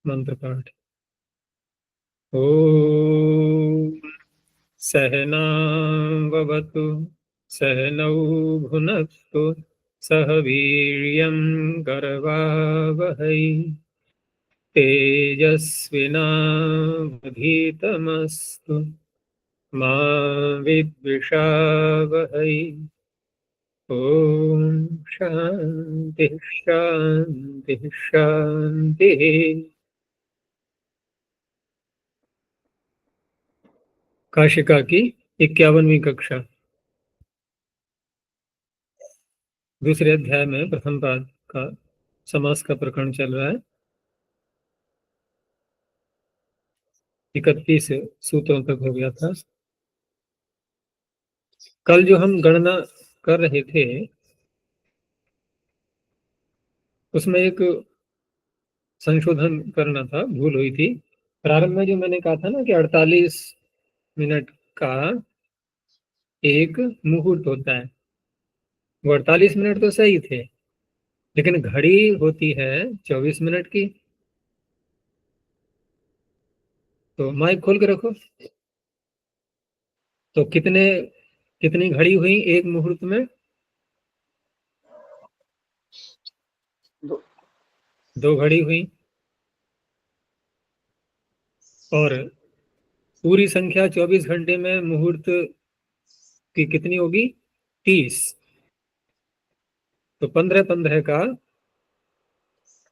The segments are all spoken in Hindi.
मंत्र पाठ। ओम सहनाववतु सहनौ भुनक्तु सह वीर्यं करवावहै तेजस्विनावधीतमस्तु मा विद्विषावहै। ओम शांति शांति शांति। काशिका की 51वीं कक्षा, दूसरे अध्याय में प्रथम पाद का समास का प्रकरण चल रहा है। 31 सूत्रों तक हो गया था। कल जो हम गणना कर रहे थे उसमें एक संशोधन करना था, भूल हुई थी। प्रारंभ में जो मैंने कहा था ना कि 48 मिनट का एक मुहूर्त होता है, वो 48 मिनट तो सही थे, लेकिन घड़ी होती है 24 मिनट की। तो माइक खोल के रखो। तो कितनी घड़ी हुई एक मुहूर्त में? दो घड़ी हुई। और पूरी संख्या 24 घंटे में मुहूर्त की कितनी होगी? 30। तो 15-15 का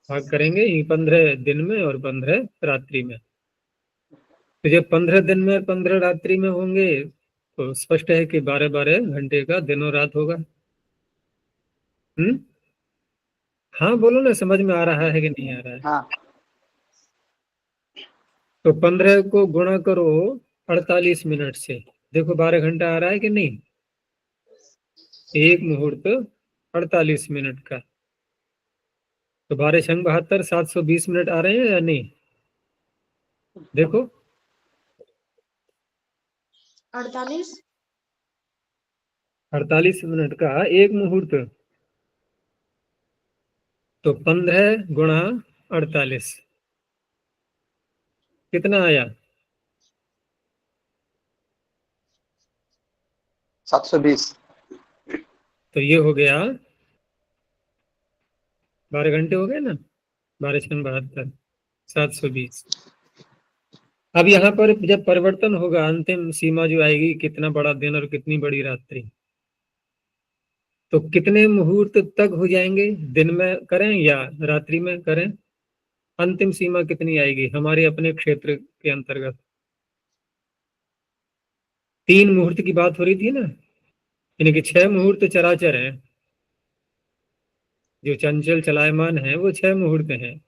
भाग करेंगे, 15 दिन में और 15 रात्रि में। तो जब 15 दिन में और 15 रात्रि में होंगे तो स्पष्ट है कि 12-12 घंटे का दिन और रात होगा। हाँ बोलो ना, समझ में आ रहा है कि नहीं आ रहा है? हाँ। तो 15 को गुणा करो 48 मिनट से, देखो 12 घंटा आ रहा है कि नहीं? एक मुहूर्त 48 मिनट का। तो 12 छंग 72, 720 मिनट आ रहे हैं या नहीं? देखो 48 मिनट का एक मुहूर्त, तो 15 गुणा 48 कितना आया? 720। तो ये हो गया 12 घंटे हो गए ना। 12 छंग 72, 720। अब यहाँ पर जब परिवर्तन होगा, अंतिम सीमा जो आएगी, कितना बड़ा दिन और कितनी बड़ी रात्रि, तो कितने मुहूर्त तक हो जाएंगे? दिन में करें या रात्रि में करें? अंतिम सीमा कितनी आएगी हमारे अपने क्षेत्र के अंतर्गत? 3 मुहूर्त की बात हो रही थी ना, यानी कि 6 मुहूर्त चराचर है, जो चंचल चलायमान है वो 6 मुहूर्त हैं।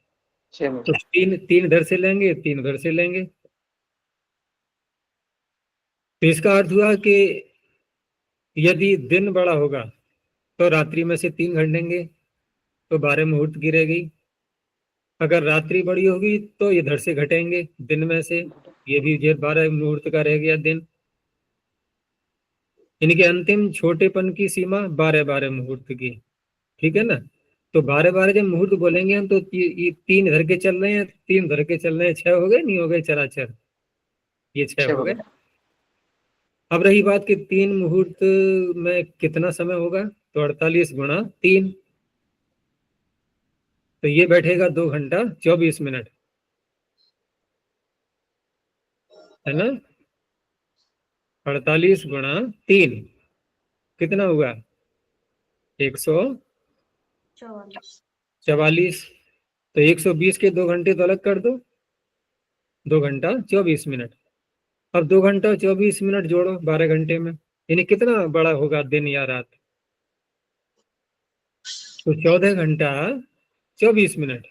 6 तो मिनट। तीन तीन इधर से लेंगे, 3 उधर से लेंगे। तो इसका अर्थ हुआ कि यदि दिन बड़ा होगा तो रात्रि में से 3 घटेंगे, तो 12 मुहूर्त की रह गई। अगर रात्रि बड़ी होगी तो इधर से घटेंगे दिन में से, ये भी ये 12 मुहूर्त का रह गया दिन। यानी कि अंतिम छोटेपन की सीमा 12-12 मुहूर्त की। ठीक है ना? तो 12-12 जब मुहूर्त बोलेंगे हम, तो ये 3 इधर के चल रहे हैं, 3 इधर के चल रहे हैं, 6 हो गए नहीं हो गए चराचर? ये 6 6 हो हो गए। गया। अब रही बात कि 3 मुहूर्त में कितना समय होगा, तो 48 गुणा 3, तो ये बैठेगा 2 घंटा 24 मिनट, है ना? 48 गुणा 3 कितना हुआ? 144। तो 120 के 2 घंटे तो अलग कर दो, 2 घंटा 24 मिनट। अब 2 घंटा 24 मिनट जोड़ो 12 घंटे में, यानी कितना बड़ा होगा दिन या रात? तो 14 घंटा 24 मिनट।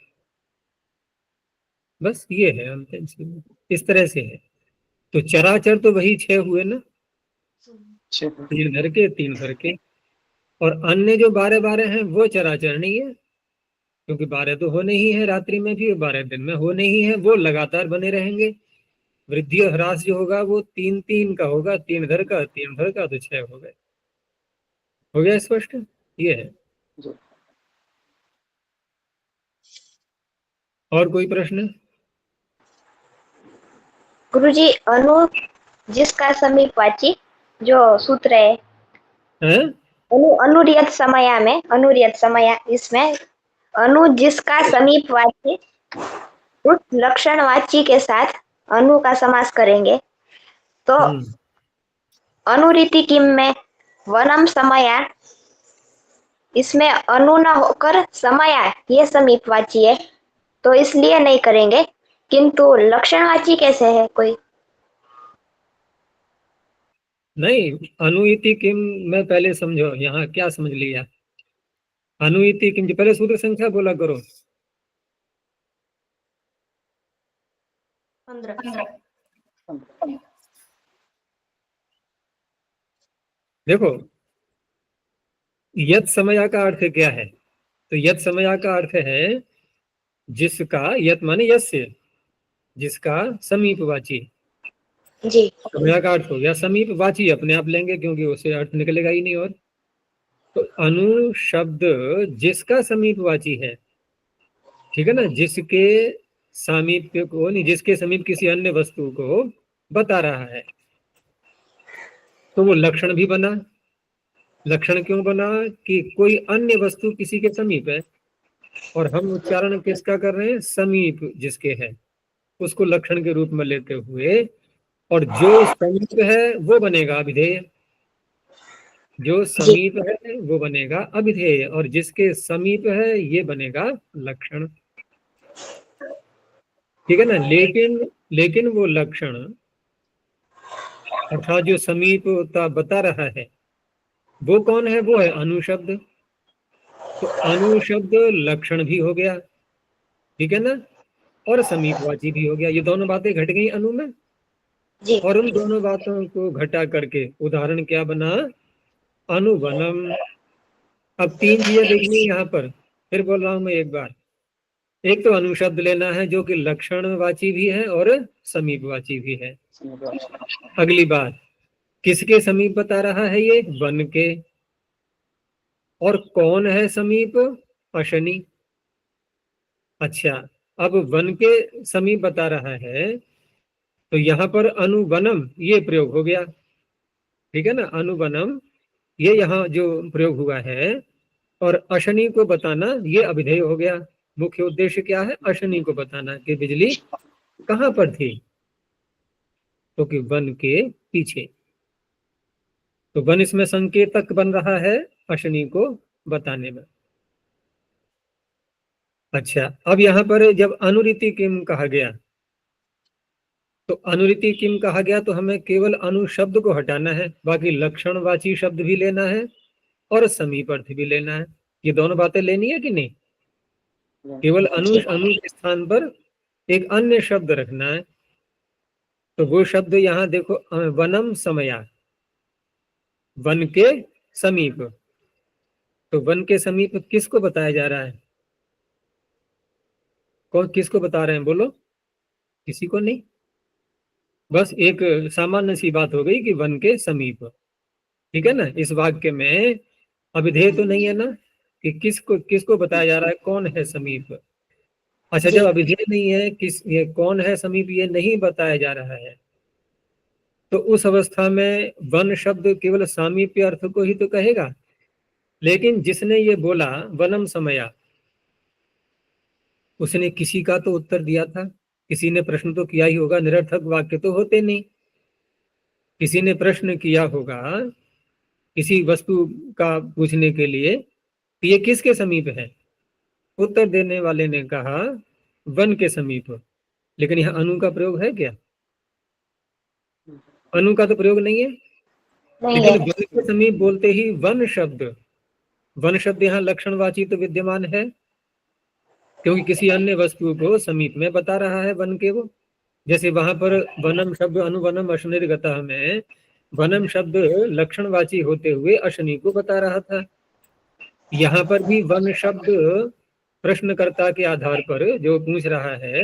बस ये है अंतिम सीमा, इस तरह से है। तो चराचर तो वही 6 हुए ना, 6। 3 धर के 3 धर के। और अन्य जो 12-12 हैं वो चराचर नहीं है, क्योंकि 12 तो होने ही है रात्रि में भी, 12 दिन में होने ही है, वो लगातार बने रहेंगे। वृद्धि और ह्रास जो होगा वो 3-3 का होगा, 3 धर का 3 धर का, तो 6 हो गए। हो गया स्पष्ट? ये है। जी। और कोई प्रश्न? गुरुजी, अनु जिसका समीपवाची जो सूत्र है, हैं? अनुरियत समया में, अनुरियत समया, इसमें अनु जिसका समीपवाची उस लक्षणवाची के साथ अनु का समास करेंगे तो अनुरीति किम में वनम समया, इसमें अनु न होकर समया ये समीपवाची है तो इसलिए नहीं करेंगे, किंतु लक्षणवाची कैसे है कोई? नहीं, अनुइति किम में पहले समझो, यहाँ क्या समझ लिया? अनुइति किम, पहले सूत्र संख्या बोला करो। 15। देखो, यत समया का अर्थ क्या है? तो यत समया का अर्थ है जिसका, यत माने यस्य, जिसका समीपवाची। जी, समया का अर्थ हो गया समीपवाची, अपने आप लेंगे क्योंकि उसे अर्थ निकलेगा ही नहीं। और तो अनु शब्द जिसका समीपवाची है, ठीक है ना, जिसके सामीप्य को नहीं, जिसके समीप किसी अन्य वस्तु को बता रहा है, तो वो लक्षण भी बना। लक्षण क्यों बना? कि कोई अन्य वस्तु किसी के समीप है और हम उच्चारण किसका कर रहे हैं? समीप जिसके है उसको लक्षण के रूप में लेते हुए, और जो समीप है वो बनेगा अभिधेय, जो समीप है वो बनेगा अभिधेय, और जिसके समीप है ये बनेगा लक्षण, ठीक है ना। लेकिन वो लक्षण अर्थात जो समीपता बता रहा है वो कौन है? वो है अनुशब्द। तो अनुशब्द लक्षण भी हो गया, ठीक है ना, और समीपवाची भी हो गया। ये दोनों बातें घट गई अनु में, और उन दोनों बातों को घटा करके उदाहरण क्या बना? अनुवनम। अब तीन चीजें देखनी यहाँ पर, फिर बोल रहा हूं मैं एक बार। एक तो अनुशब्द लेना है जो कि लक्षणवाची भी है और समीपवाची भी है। अगली बात, किसके समीप बता रहा है? ये वन के। और कौन है समीप? अशनि। अच्छा, अब वन के समीप बता रहा है तो यहाँ पर अनुवनम ये प्रयोग हो गया, ठीक है ना। अनुवनम ये यहाँ जो प्रयोग हुआ है, और अशनि को बताना ये अभिधेय हो गया। मुख्य उद्देश्य क्या है? अशनि को बताना कि बिजली कहाँ पर थी, तो कि वन के पीछे। तो वन इसमें संकेतक बन रहा है अशनि को बताने में। अच्छा, अब यहाँ पर जब अनुरीति किम कहा गया, तो अनुरीति किम कहा गया तो हमें केवल अनु शब्द को हटाना है, बाकी लक्षणवाची शब्द भी लेना है और समीप अर्थ भी लेना है। ये दोनों बातें लेनी है कि नहीं? केवल अनु के स्थान पर एक अन्य शब्द रखना है। तो वो शब्द यहाँ देखो, वनम समया, वन के समीप। तो वन के समीप किसको बताया जा रहा है? कौन किसको बता रहे हैं? बोलो। किसी को नहीं, बस एक सामान्य सी बात हो गई कि वन के समीप, ठीक है ना। इस वाक्य में अभिधेय तो नहीं है ना कि किसको बताया जा रहा है, कौन है समीप। अच्छा, जब अभिधेय नहीं है, ये कौन है समीप ये नहीं बताया जा रहा है, तो उस अवस्था में वन शब्द केवल सामीप्य अर्थ को ही तो कहेगा। लेकिन जिसने ये बोला वनम समया, उसने किसी का तो उत्तर दिया था, किसी ने प्रश्न तो किया ही होगा, निरर्थक वाक्य तो होते नहीं। किसी ने प्रश्न किया होगा किसी वस्तु का पूछने के लिए कि ये किसके समीप है। उत्तर देने वाले ने कहा वन के समीप। लेकिन यहाँ अनु का प्रयोग है क्या? अनु का तो प्रयोग नहीं है। लेकिन वन के समीप बोलते ही वन शब्द यहाँ लक्षणवाची तो विद्यमान है, क्योंकि किसी अन्य वस्तु को समीप में बता रहा है वन के वो। जैसे वहां पर वनम शब्द अनुवनम अशनिर्गतः में वनम शब्द लक्षणवाची होते हुए अशनि को बता रहा था। यहाँ पर भी वन शब्द प्रश्नकर्ता के आधार पर जो पूछ रहा है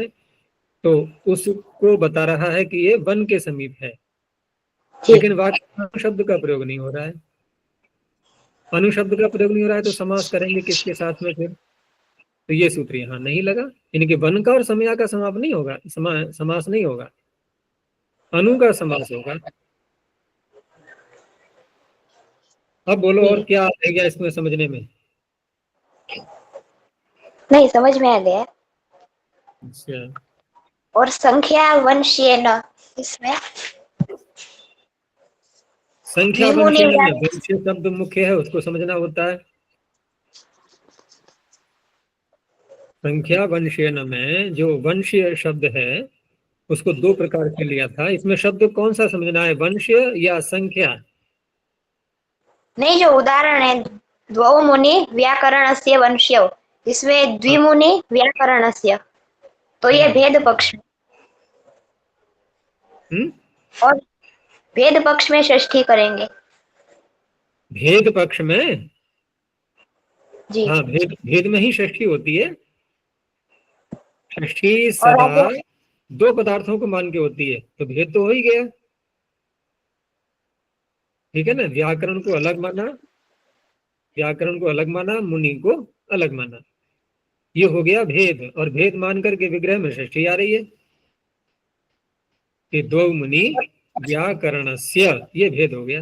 तो उसको बता रहा है कि ये वन के समीप है। लेकिन वाक्य शब्द का प्रयोग नहीं हो रहा है। अनुशब्द का प्रयोग नहीं हो रहा है तो समास करेंगे किसके साथ में फिर? तो ये सूत्र यहाँ नहीं लगा, यानी कि वन का और समया का समास नहीं होगा, समास नहीं होगा। अनु का समास होगा। अब बोलो और क्या रह गया इसमें समझने में? नहीं, समझ में आ गया। अच्छा, और संख्या वंशीय न, इसमें संख्या द्विमुनि वंशीय में वंशीय शब्द मुख्य है, उसको समझना होता है। संख्या वंशीयन में जो वंशीय शब्द है उसको दो प्रकार से लिया था। इसमें शब्द कौन सा समझना है, वंशीय या संख्या? नहीं, जो उदाहरण है द्वौ मुनि व्याकरणस्य वंश्यौ, इसमें हाँ, द्विमुनि व्याकरणस्य, तो ये हाँ। भेद पक्ष में। और भेद पक्ष में षष्ठी करेंगे। भेद पक्ष में? जी। हाँ, भेद भेद में ही षष्ठी होती है। षष्ठी और सदा आगे दो पदार्थों को मान के होती है, तो भेद तो हो ही गया। ठीक है ना, व्याकरण को अलग माना, व्याकरण को अलग माना, मुनि को अलग माना, ये हो गया भेद। और भेद मान करके विग्रह में षष्ठी आ रही है कि द्वौ मुनि व्याकरणस्य, ये भेद हो गया।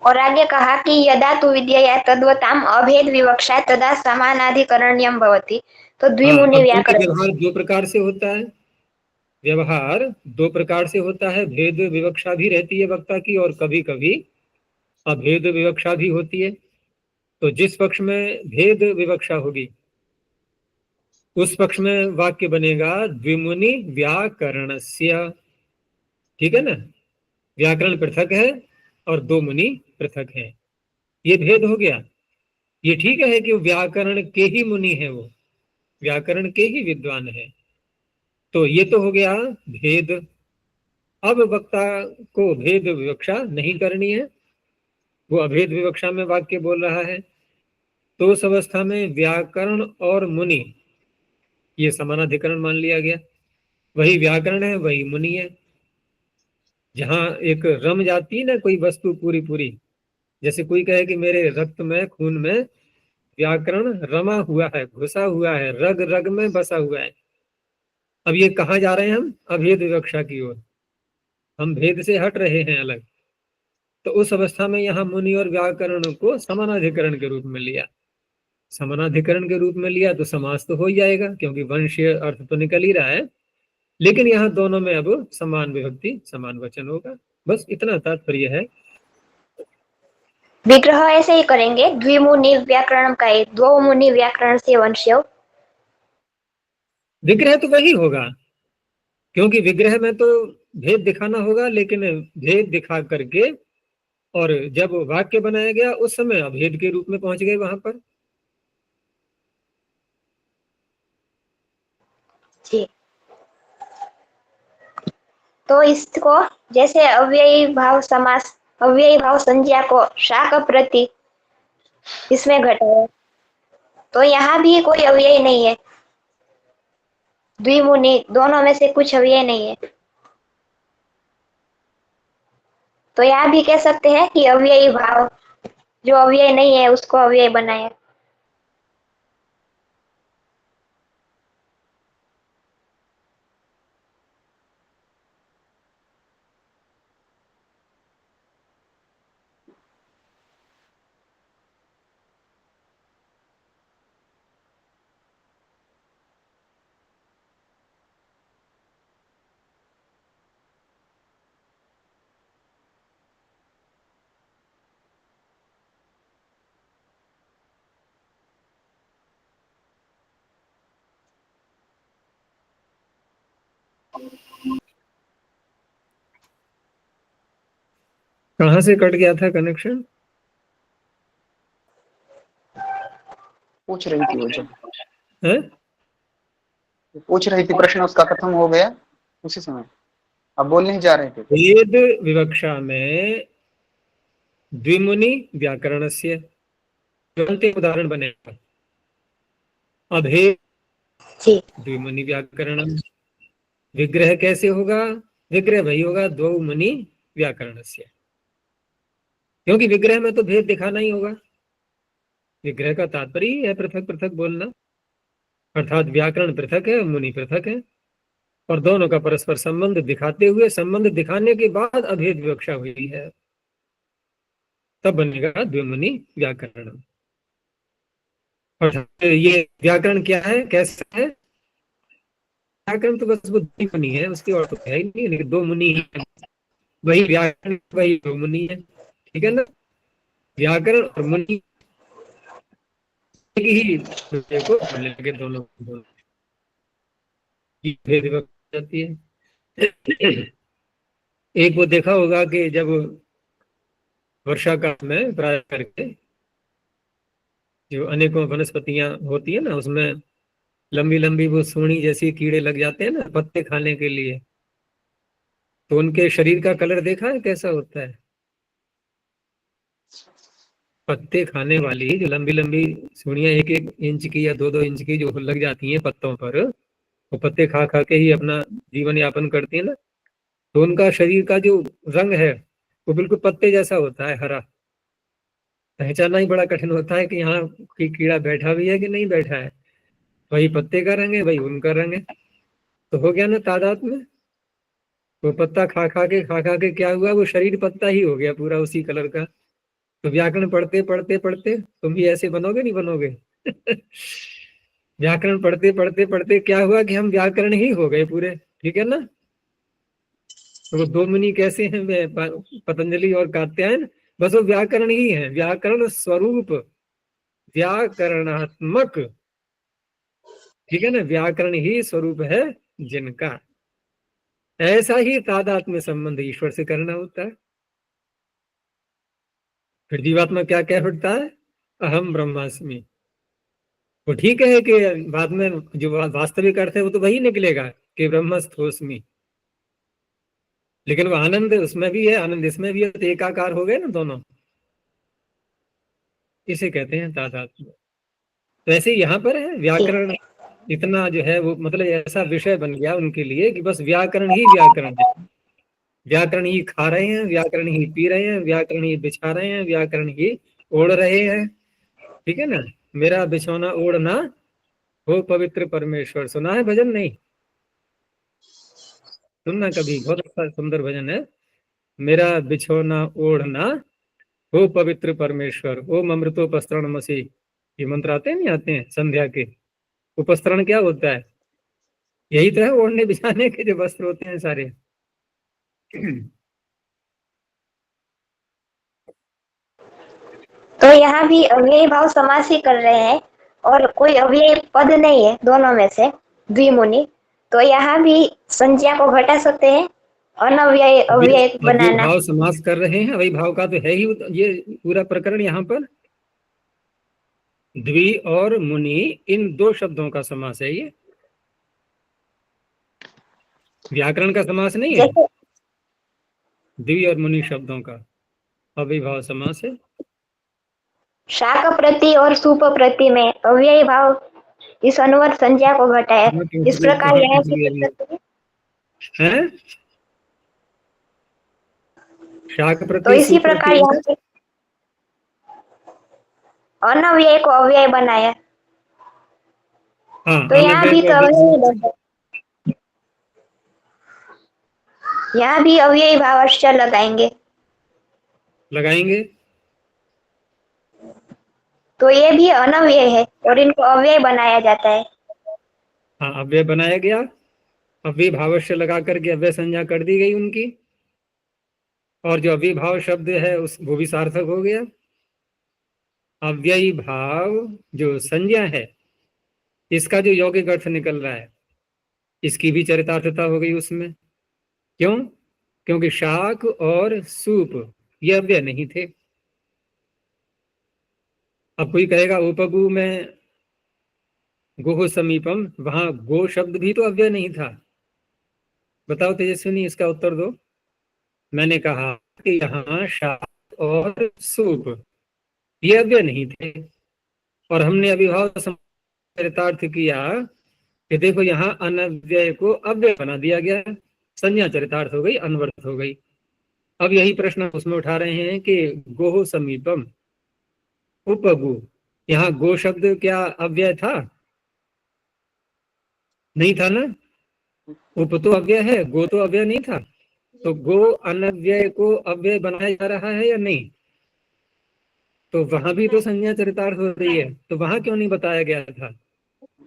और आगे कहा कि यदा तु विद्यया तद्वताम अभेद विवक्षा तदा समानाधिकरण्यम भवति, तो हाँ, द्विमुनि अब क्योंकि व्याकरण। व्यवहार दो प्रकार से होता है, व्यवहार दो प्रकार से होता है, भेद विवक्षा भी रहती है वक्ता की, और कभी कभी अभेद विवक्षा भी होती है। तो जिस पक्ष में भेद विवक्षा होगी उस पक्ष में वाक्य बनेगा द्विमुनि व्याकरणस्य। ठीक है ना, व्याकरण पृथक है और दो मुनि पृथक है, ये भेद हो गया। ये ठीक है कि वो व्याकरण के ही मुनि है, वो व्याकरण के ही विद्वान है, तो ये तो हो गया भेद। अब वक्ता को भेद विवक्षा नहीं करनी है, वो अभेद विवक्षा में वाक्य बोल रहा है, तो उस अवस्था में व्याकरण और मुनि ये समानाधिकरण मान लिया गया। वही व्याकरण है, वही मुनि है। जहां एक रम जाती है ना कोई वस्तु पूरी पूरी, जैसे कोई कहे कि मेरे रक्त में खून में व्याकरण रमा हुआ है, घुसा हुआ है, रग रग में बसा हुआ है। अब ये कहाँ जा रहे हैं हम, अभेद विवक्षा की ओर, हम भेद से हट रहे हैं अलग। तो उस अवस्था में यहाँ मुनि और व्याकरण को समानाधिकरण के रूप में लिया। समानाधिकरण के रूप में लिया तो समास तो हो ही जाएगा, क्योंकि वंशीय अर्थ तो निकल ही रहा है। लेकिन यहाँ दोनों में अब समान विभक्ति समान वचन होगा, बस इतना तात्पर्य है। विग्रह ऐसे ही करेंगे, द्विमुनि व्याकरण का एक, द्वौ मुनि व्याकरण से वंश्यौ। विग्रह तो वही होगा, क्योंकि विग्रह में तो भेद दिखाना होगा, लेकिन भेद दिखा करके और जब वाक्य बनाया गया उस समय अभेद के रूप में पहुंच गए वहां पर। जी। तो इसको जैसे अव्ययी भाव समास, अव्ययी भाव संज्ञा को शाक प्रति इसमें घटाया, तो यहाँ भी कोई अव्यय नहीं है, द्विमुनि दोनों में से कुछ अव्यय नहीं है, तो यहाँ भी कह सकते हैं कि अव्ययी भाव जो अव्यय नहीं है उसको अव्यय बनाया। कहाँ से कट गया था कनेक्शन? पूछ रही थी वो, जब है पूछ रही थी प्रश्न उसका खत्म हो गया उसी समय, अब बोल नहीं जा रहे थे। भेद विवक्षा में द्विमुनि व्याकरणस्य अंतिम उदाहरण बनेगा, अभेद जी। द्विमुनि व्याकरणम। विग्रह कैसे होगा, विग्रह वही होगा द्वौ मुनि व्याकरणस्य, क्योंकि विग्रह में तो भेद दिखाना ही होगा। विग्रह का तात्पर्य ही है पृथक पृथक बोलना, अर्थात व्याकरण पृथक है, मुनि पृथक है। और दोनों का परस्पर संबंध दिखाते हुए, संबंध दिखाने के बाद अभेद विवक्षा हुई है, तब बनेगा द्विमुनि व्याकरण। और ये व्याकरण क्या है, कैसा है? व्याकरण तो बस वो दो मुनि है, उसके और तो है ही नहीं, लेकिन दो मुनि है, वही व्याकरण, वही दो मुनि है, ठीक है ना। व्याकरण और मुनि एक ही दूसरे को बोलने लगे, दोनों की भेद विवक्षा जाती है। एक वो देखा होगा कि जब वर्षा काल में प्राय करके जो अनेकों वनस्पतियां होती है ना, उसमें लंबी लंबी वो सूढ़ी जैसी कीड़े लग जाते हैं ना पत्ते खाने के लिए, तो उनके शरीर का कलर देखा है कैसा होता है? पत्ते खाने वाली जो लंबी लंबी सूढ़ियां 1-1 इंच की या 2-2 इंच की जो लग जाती हैं पत्तों पर, वो पत्ते खा खा के ही अपना जीवन यापन करती है ना, तो उनका शरीर का जो रंग है वो बिल्कुल पत्ते जैसा होता है, हरा। पहचानना ही बड़ा कठिन होता है कि यहाँ की कीड़ा बैठा भी है कि नहीं बैठा है। वही पत्ते का रंग है, वही उनका रंग है, तो हो गया ना तादाद में। वो पत्ता खा खा के क्या हुआ, वो शरीर पत्ता ही हो गया पूरा उसी कलर का। तो व्याकरण पढ़ते पढ़ते पढ़ते तुम भी ऐसे बनोगे, नहीं बनोगे? व्याकरण पढ़ते पढ़ते पढ़ते क्या हुआ कि हम व्याकरण ही हो गए पूरे, ठीक है ना। तो वो दो मुनि कैसे हैं, पतंजलि और कात्यायन, बस वो व्याकरण ही है, व्याकरण स्वरूप, व्याकरणात्मक, ठीक है ना, व्याकरण ही स्वरूप है जिनका। ऐसा ही तादात्म्य संबंध ईश्वर से करना होता है। फिर जीवात्मा क्या कह उठता है, अहम ब्रह्मास्मि। वो ठीक है कि बाद में जो वास्तविक अर्थ है वो तो वही निकलेगा कि ब्रह्मस्थोस्मि, लेकिन वो आनंद उसमें भी है, आनंद इसमें भी है, तो एकाकार हो गए ना दोनों। इसे कहते हैं तादात्म्य। तो ऐसे यहाँ पर है व्याकरण इतना जो है वो मतलब ऐसा विषय बन गया उनके लिए कि बस व्याकरण ही व्याकरण है। व्याकरण ही खा रहे हैं, व्याकरण ही पी रहे हैं, व्याकरण ही बिछा रहे हैं, व्याकरण ही ओढ़ रहे हैं, ठीक है ना। मेरा बिछौना ओढ़ना हो पवित्र परमेश्वर, सुना है भजन? नहीं सुनना कभी, बहुत अच्छा सुंदर भजन है। मेरा बिछौना ओढ़ना हो पवित्र परमेश्वर, ओम अमृतोपस्तरण मसी। ये मंत्र आते हैं, नहीं आते हैं संध्या के? उपस्तरण क्या होता है? यही तो है ओढ़ने बिछाने के जो वस्त्र होते हैं सारे। तो यहाँ भी अव्ययी भाव समास ही कर रहे हैं और कोई अव्ययी पद नहीं है दोनों में से, द्विमुनि। तो यहाँ भी संज्ञा को घटा सकते हैं, अनव्यय अव्यय अव्ययी बनाना। भाव समास कर रहे हैं, अव्ययी भाव का तो है ही ये पूरा प्रकरण यहाँ पर। द्वि और मुनि इन दो शब्दों का समास है ये, व्याकरण का समास नहीं है। जैसे द्वि और मुनि शब्दों का अव्ययी भाव समास है। शाक प्रति और सुप प्रति में अव्ययी भाव इस अनुवद संज्ञा को घटाए, इस प्रकार यहाँ भी कर सकते हैं। हैं? शाक तो प्रति इसी सुप्रति प्रकार यहाँ पे अनव्यय को अव्यय बनाया, हाँ तो यहाँ भी तो अव्यय बन सकता है। यहाँ भी अव्ययी भाव अश्च लगाएंगे, लगाएंगे। तो ये भी अनव्यय है और इनको अव्यय बनाया जाता है। हाँ अव्यय बनाया गया, अव्यय भावश्य लगा करके अव्यय संज्ञा कर दी गई उनकी, और जो अव्यय भाव शब्द है उस वो भी सार्थक हो गया। अव्ययी भाव जो संज्ञा है इसका जो यौगिक अर्थ निकल रहा है, इसकी भी चरितार्थता हो गई उसमें। क्यों? क्योंकि शाक और सूप ये अव्यय नहीं थे। अब कोई कहेगा उपगु में गोह समीपम, वहां गो शब्द भी तो अव्यय नहीं था। बताओ तेजस्विनी, इसका उत्तर दो। मैंने कहा कि यहाँ शाक और सूप ये अव्यय नहीं थे, और हमने अभिभाव चरितार्थ किया कि देखो यहाँ अनव्यय को अव्यय बना दिया गया, संज्ञा चरितार्थ हो गई, अनवर्थ हो गई। अब यही प्रश्न उसमें उठा रहे हैं कि गोह समीपम उपगु, यहाँ गो शब्द क्या अव्यय था? नहीं था ना। उप तो अव्यय है, गो तो अव्यय नहीं था, तो गो अनव्यय को अव्यय बनाया जा रहा है या नहीं? तो वहां भी तो संज्ञा चरितार्थ हो रही है, तो वहां क्यों नहीं बताया गया था?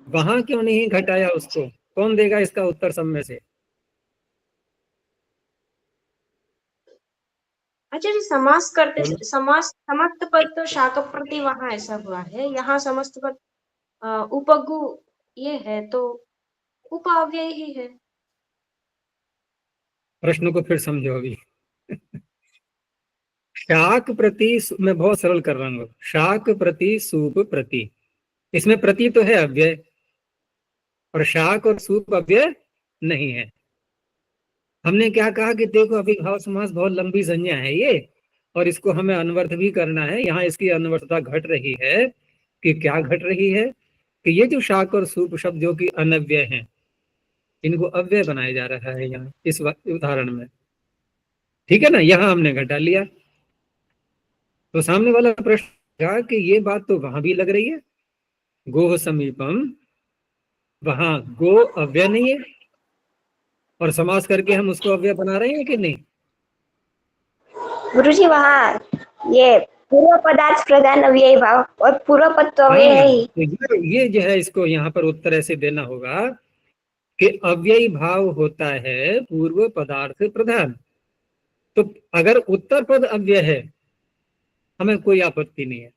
वहां क्यों नहीं घटाया उसको? कौन देगा इसका उत्तर सब में से? अच्छा जी, समास करते बोलो। समास समस्त पद तो शाक प्रति वहां ऐसा हुआ है, यहाँ समस्त पद उपगु ये है तो उपाव्यय ही है। प्रश्न को फिर समझो अभी। शाक प्रति मैं बहुत सरल कर रहा हूँ, शाक प्रति सूप प्रति, इसमें प्रति तो है अव्यय, और शाक और सूप अव्यय नहीं है। हमने क्या कहा कि देखो अभिभाव समास बहुत लंबी संज्ञा है ये, और इसको हमें अनवर्थ भी करना है। यहाँ इसकी अनवर्थता घट रही है कि क्या घट रही है कि ये जो शाक और सूप शब्द जो कि अनव्यय हैं, इनको अव्यय बनाया जा रहा है यहाँ इस उदाहरण में। ठीक है ना, यहाँ हमने घटा लिया। तो सामने वाला प्रश्न था कि ये बात तो वहां भी लग रही है, गोह समीपम, वहां गो अव्यय नहीं है, और समास करके हम उसको अव्यय बना रहे हैं कि नहीं? गुरुजी वहाँ ये पूर्व पदार्थ प्रधान अव्ययी भाव और पूर्व पद तो अव्यय है ही। तो ये जो है इसको यहाँ पर उत्तर ऐसे देना होगा कि अव्ययी भाव होता है पूर्व पदार्थ प्रधान। तो अगर उत्तर पद अव्यय है हमें कोई आपत्ति नहीं है,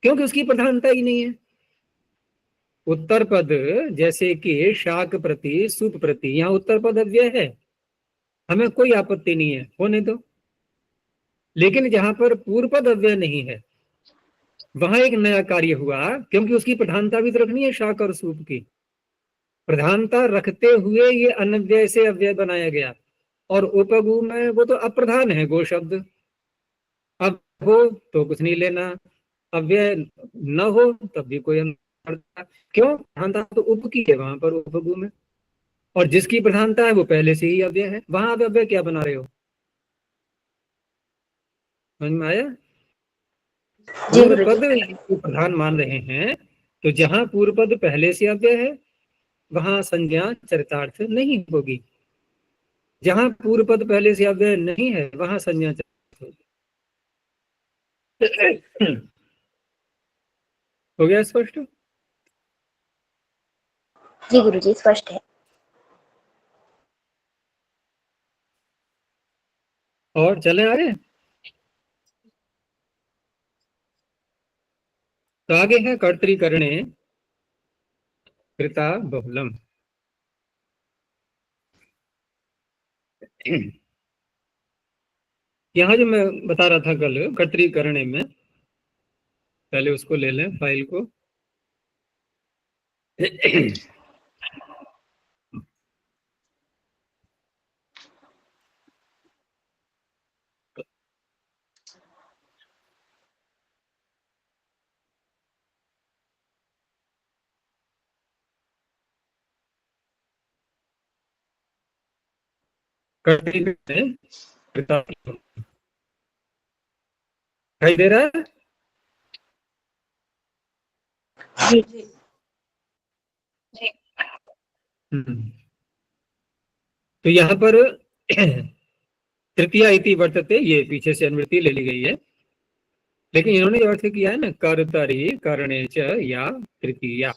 क्योंकि उसकी प्रधानता ही नहीं है। उत्तर पद जैसे कि शाक प्रति सुप प्रति, यहाँ उत्तर पद अव्यय है, हमें कोई आपत्ति नहीं है, होने दो। लेकिन जहां पर पूर्व पद अव्यय नहीं है वहां एक नया कार्य हुआ, क्योंकि उसकी प्रधानता भी तो रखनी है शाक और सूप की। प्रधानता रखते हुए ये अनव्यय से अव्यय बनाया गया, और उपगु में वो तो अप्रधान है गो शब्द। अब हो तो कुछ नहीं लेना, अव्यय न हो तब भी कोई क्यों? प्रधानता तो उप की है वहां पर उपगु में, और जिसकी प्रधानता है वो पहले से ही अव्यय है। वहां आप अव्यय क्या बना रहे हो? समझ में आया? जी पूर्व गुरुजी। पद को प्रधान मान रहे हैं, तो जहां पूर्व पद पहले से अव्यय है वहां संज्ञा चरितार्थ नहीं होगी। जहां पूर्व पद पहले से अव्यय नहीं है वहां संज्ञा चरितार्थ होगी। हो गया स्पष्ट? जी गुरुजी स्पष्ट है। और चले आगे। तो आगे है कर्तरीकरणे कृता बहुलम। यहाँ जो मैं बता रहा था कल कर्तरीकरणे में, पहले उसको ले लें फाइल को। कर्तरीकरणे कृता दिखाई दे रहा है? जी तो यहाँ पर तृतीया इति वर्तते, ये पीछे से अनुवृत्ति ले ली गई है, लेकिन इन्होंने जो अर्थ किया है ना कर्तरी करणे च या तृतीया,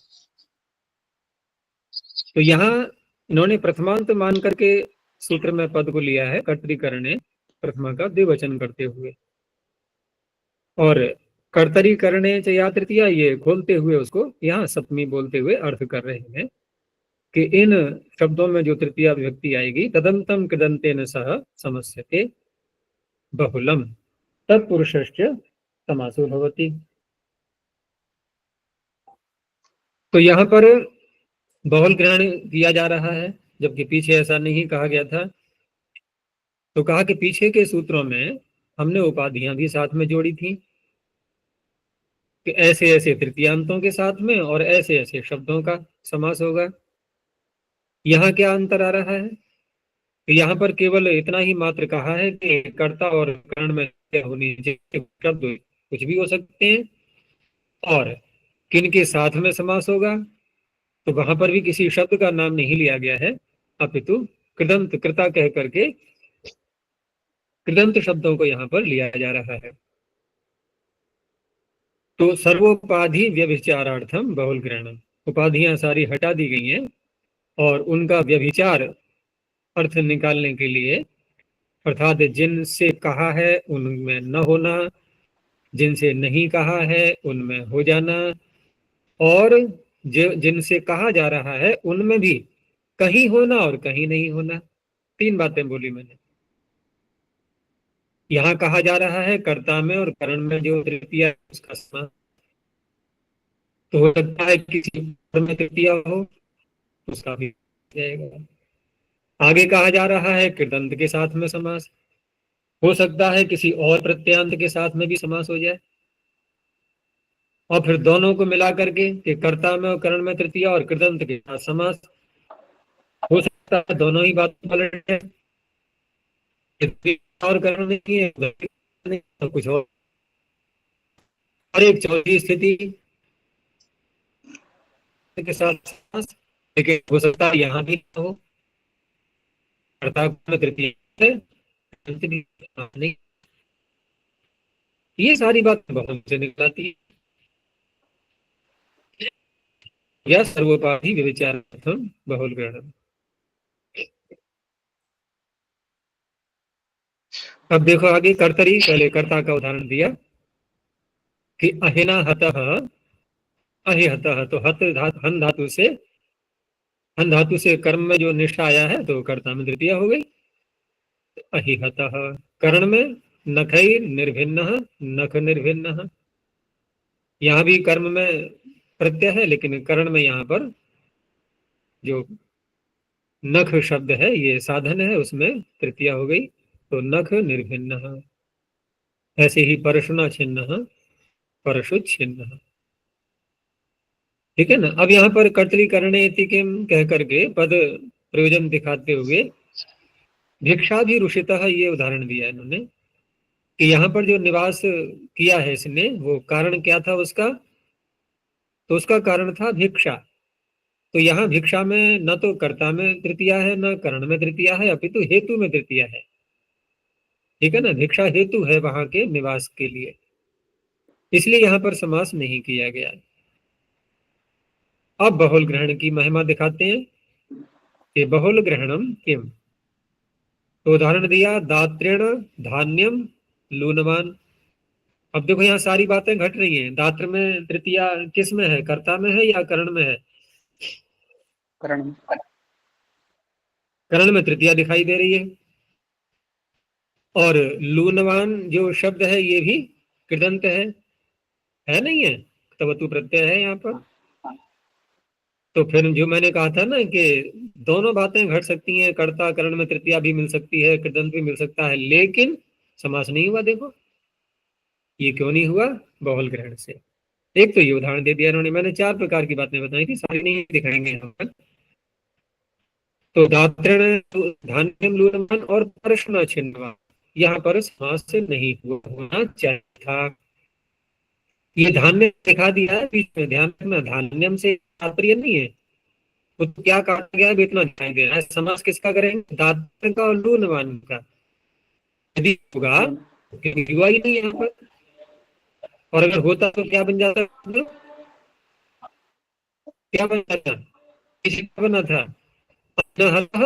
तो यहाँ इन्होंने प्रथमांत मान करके सूत्र में पद को लिया है कर्तरीकरणे प्रथमा का द्विवचन करते हुए, और कर्तरीकरणे च या तृतीया ये खोलते हुए उसको यहाँ सप्तमी बोलते हुए अर्थ कर रहे हैं कि इन शब्दों में जो तृतीया विभक्ति आएगी तदंतम कृदंतेन सह समस्यते बहुलम तत्पुरुषश्च समासो भवति। तो यहाँ पर बहुल ग्रहण किया जा रहा है, जबकि पीछे ऐसा नहीं कहा गया था। तो कहा कि पीछे के सूत्रों में हमने उपाधियां भी साथ में जोड़ी थी कि ऐसे ऐसे तृतीयांतों के साथ में और ऐसे ऐसे शब्दों का समास होगा। यहाँ क्या अंतर आ रहा है कि यहाँ पर केवल इतना ही मात्र कहा है कि कर्ता और कर्ण में क्या होनी चाहिए, शब्द कुछ भी हो सकते हैं, और किन के साथ में समास होगा तो वहां पर भी किसी शब्द का नाम नहीं लिया गया है, अपितु कृदंत कृता कह करके कृदंत शब्दों को यहाँ पर लिया जा रहा है। तो सर्वोपाधि व्यभिचारार्थम बहुल ग्रहणम, उपाधियां सारी हटा दी गई हैं और उनका व्यभिचार अर्थ निकालने के लिए, अर्थात जिनसे कहा है उनमें न होना, जिनसे नहीं कहा है उनमें हो जाना, और जिनसे कहा जा रहा है उनमें भी कहीं होना और कहीं नहीं होना। तीन बातें बोली मैंने। यहाँ कहा जा रहा है कर्ता में और करण में जो तृतीया है उसका समास, तो हो सकता है किसी में तृतीया हो, उसका भी जाएगा। आगे कहा जा रहा है कृदंत के साथ में समास, हो सकता है किसी और प्रत्ययांत के साथ में भी समास हो जाए, और फिर दोनों को मिला करके कि कर्ता में और करण में तृतीया और कृदंत के साथ समास, हो सकता है दोनों ही बात पलट है, और करण नहीं है नहीं, तो कुछ और एक चौथी स्थिति के साथ समास, लेकिन हो सकता है यहाँ भी हो, कर्ता में तृतीया नहीं। ये सारी बातें बहुत से निकलाती है। या सर्वोपाधि व्यभिचारार्थम बहुल ग्रहणम। अब देखो आगे कर्तरी, पहले कर्ता का उदाहरण दिया कि अहिना हतः अहिहतः, तो हत हन धातु से, हन धातु से कर्म में जो निष्ठा आया है तो कर्ता में तृतीया हो गई। अहिहतः करण में नखै निर्भिन्न, नख निर्भिन्न, यहाँ भी कर्म में प्रत्यय है लेकिन करण में यहाँ पर जो नख शब्द है ये साधन है, उसमें तृतीया हो गई, तो नख निर्भिन्न। ऐसे ही परशुना छिन्न, परशु छिन्न। ठीक है ना। अब यहाँ पर कर्तरीकरणे इति किम कह करके पद प्रयोजन दिखाते हुए भिक्षा भी रुषितः, ये उदाहरण दिया है इन्होंने कि यहाँ पर जो निवास किया है इसने, वो कारण क्या था उसका, तो उसका कारण था भिक्षा। तो यहाँ भिक्षा में न तो कर्ता में तृतीया है न करण में तृतीया है, अपितु हेतु में तृतीया है। ठीक है ना, भिक्षा हेतु है वहां के निवास के लिए, इसलिए यहाँ पर समास नहीं किया गया। अब बहुल ग्रहण की महिमा दिखाते हैं कि बहुल ग्रहणम किम, तो उदाहरण दिया दात्रेण धान्यम लूनवान। अब देखो यहाँ सारी बातें घट रही हैं। दात्र में तृतीया किस में है, कर्ता में है या करण में है? करण, करण में तृतीया दिखाई दे रही है। और लूनवान जो शब्द है ये भी कृदंत है नहीं है, तवतु प्रत्यय है यहाँ पर। तो फिर जो मैंने कहा था ना कि दोनों बातें घट सकती हैं, कर्ता करण में तृतीया भी मिल सकती है, कृदंत भी मिल सकता है, लेकिन समास नहीं हुआ। देखो ये क्यों नहीं हुआ, बहुल ग्रहण से। एक तो ये उदाहरण दे दिया इन्होंने, मैंने चार प्रकार की बातें बताई थी, सारी नहीं दिखाएंगे यहाँ पर। तो दात्रण धान्यम लूनवान और परशुना छिन्नवान, यहाँ पर समास से नहीं होना चाहिए था। ये धान्य दिखा दिया है बीच में, ध्यान रखना, धान्यम से तात्पर्य नहीं है, वो तो क्या कहा गया है इतना दिखाई दे रहा है। समास किसका करेंगे, दात्र का और लूनवान का। यदि होगा क्योंकि हुआ ही नहीं यहाँ पर, और अगर होता तो क्या बन जाता, क्या बन जाता, किसी का बना था अनहतः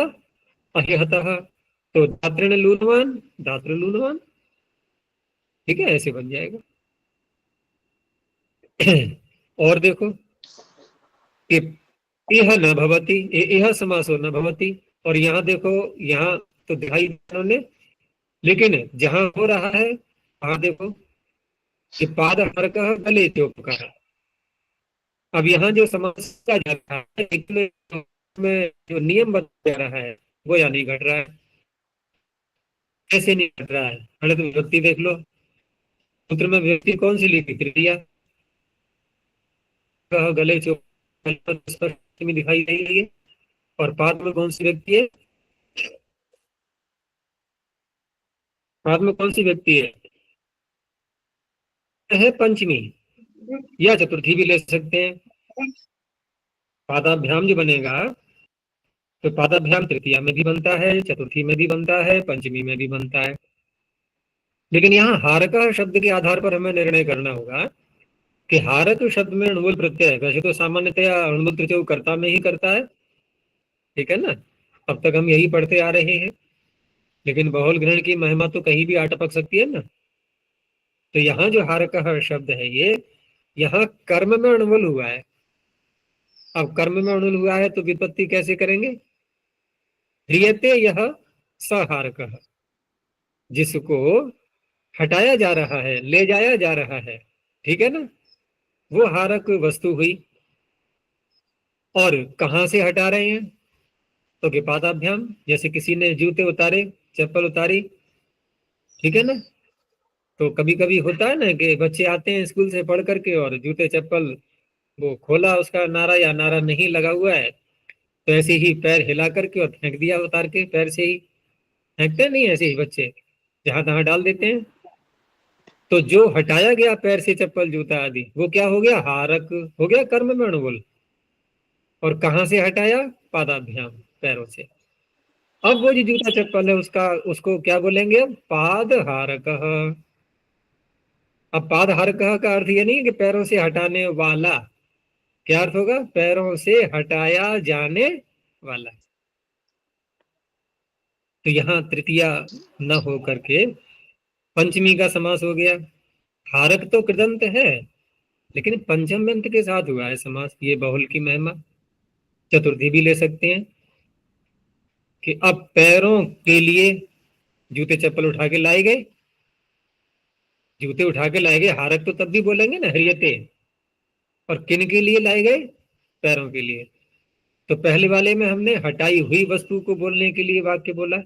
अहिहतः, तो दात्रेण लूनवान दात्र लूनवान। ठीक है, ऐसे बन जाएगा। और देखो कि इह न भवति, इह समासो न भवति, और यहाँ देखो, यहाँ तो दिखाई उन्होंने, लेकिन जहां हो रहा है वहां देखो कि पाद हरक गले चौपकार। अब यहाँ जो समस्या जा रहा है में जो नियम बता जा रहा है वो या नहीं घट रहा है। कैसे नहीं घट रहा है, अरे तो विभक्ति देख लो, सूत्र में विभक्ति कौन सी लिखी, तृतीया। गले स्पष्ट में दिखाई दे रही है, और पाद में कौन सी व्यक्ति है, पाद में कौन सी व्यक्ति है पंचमी या चतुर्थी भी ले सकते हैं। पादाभ्याम जो बनेगा तो पादाभ्याम तृतीया में भी बनता है, चतुर्थी में भी बनता है, पंचमी में भी बनता है। लेकिन यहाँ हारक शब्द के आधार पर हमें निर्णय करना होगा कि हारक शब्द में अणुवल प्रत्यय वैसे तो सामान्यतया अणुवल प्रत्यय कर्ता में ही करता है, ठीक है ना, अब तक हम यही पढ़ते आ रहे हैं। लेकिन बहुल ग्रहण की महिमा तो कहीं भी आ टपक सकती है ना। तो यहाँ जो हारक शब्द है ये यहाँ कर्म में अणुवल हुआ है। अब कर्म में अणुवल हुआ है तो विपत्ति कैसे करेंगे? ह्रियते यह सहारक, जिसको हटाया जा रहा है, ले जाया जा रहा है, ठीक है ना, वो हारक वस्तु हुई। और कहां से हटा रहे हैं? तो कि पादाभ्याम, जैसे किसी ने जूते उतारे, चप्पल उतारी, ठीक है ना। तो कभी कभी होता है ना कि बच्चे आते हैं स्कूल से पढ़ करके और जूते चप्पल वो खोला, उसका नारा या नारा नहीं लगा हुआ है, तो ऐसे ही पैर हिला करके और फेंक दिया, उतार के पैर से ही फेंकते नहीं, ऐसे ही बच्चे जहां तहां डाल देते हैं। तो जो हटाया गया पैर से चप्पल जूता आदि वो क्या हो गया? हारक हो गया, कर्म में अणुवल। और कहां से हटाया? पादाभ्याम, पैरों से। अब वो जो जूता चप्पल है उसका उसको क्या बोलेंगे? अब पाद हारक। अब पाद हारक का अर्थ ये नहीं है कि पैरों से हटाने वाला, क्या अर्थ होगा? पैरों से हटाया जाने वाला। तो यहाँ तृतीया न हो करके पंचमी का समास हो गया। हारक तो कृदंत है लेकिन पंचम अंत के साथ हुआ है समास, ये बहुल की महिमा। चतुर्थी भी ले सकते हैं कि अब पैरों के लिए जूते चप्पल उठा के लाए गए, जूते उठा के लाए गए, हारक तो तब भी बोलेंगे ना, हरियते। और किन के लिए लाए गए? पैरों के लिए। तो पहले वाले में हमने हटाई हुई वस्तु को बोलने के लिए वाक्य बोला,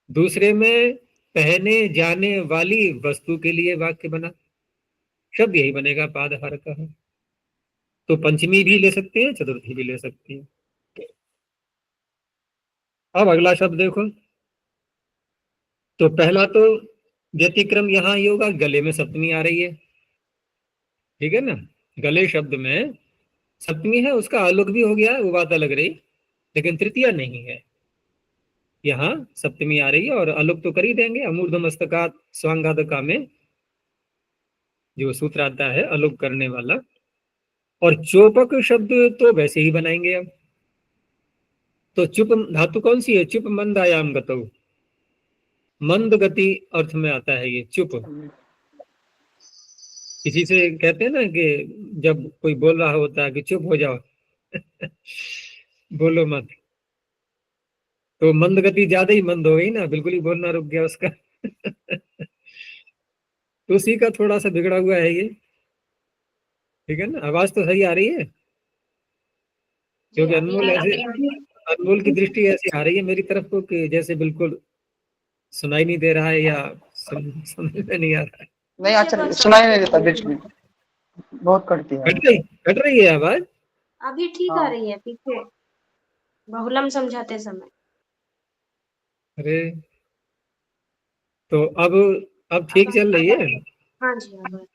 दूसरे में पहने जाने वाली वस्तु के लिए वाक्य बना। शब्द यही बनेगा, पाद हारक। तो पंचमी भी ले सकते हैं, चतुर्थी भी ले सकते हैं। अब अगला शब्द देखो। तो पहला तो व्यतिक्रम यहाँ ही होगा, गले में सप्तमी आ रही है, ठीक है ना। गले शब्द में सप्तमी है, उसका आलोक भी हो गया, वो बात अलग रही, लेकिन तृतीया नहीं है। यहाँ सप्तमी आ रही है और आलोक तो कर ही देंगे। अमूर्ध मस्तकात स्वांगादका में जो सूत्र आता है आलोक करने वाला। और चोपक शब्द तो वैसे ही बनाएंगे अब। तो चुप धातु कौन सी है? चुप मंदायाम गतौ, मंद गति अर्थ में आता है ये चुप। किसी से कहते हैं ना कि जब कोई बोल रहा होता है कि चुप हो जाओ बोलो मत, तो मंद गति ज्यादा ही मंद हो गई ना, बिल्कुल ही बोलना रुक गया उसका तो उसी का थोड़ा सा बिगड़ा हुआ है ये, ठीक है ना। आवाज तो सही आ रही है, क्योंकि अनमोल ऐसे, अनमोल की दृष्टि ऐसी आ रही है मेरी तरफ को कि जैसे बिल्कुल सुनाई नहीं दे रहा है या समझ में नहीं आ रहा है। नहीं अच्छा सुनाई नहीं देता, बीच में बहुत कटती है। कट रही है आवाज। अभी ठीक आ हाँ। रही है, पीछे बहुलम समझाते समय। अरे तो अब ठीक चल रही है। हाँ जी, अब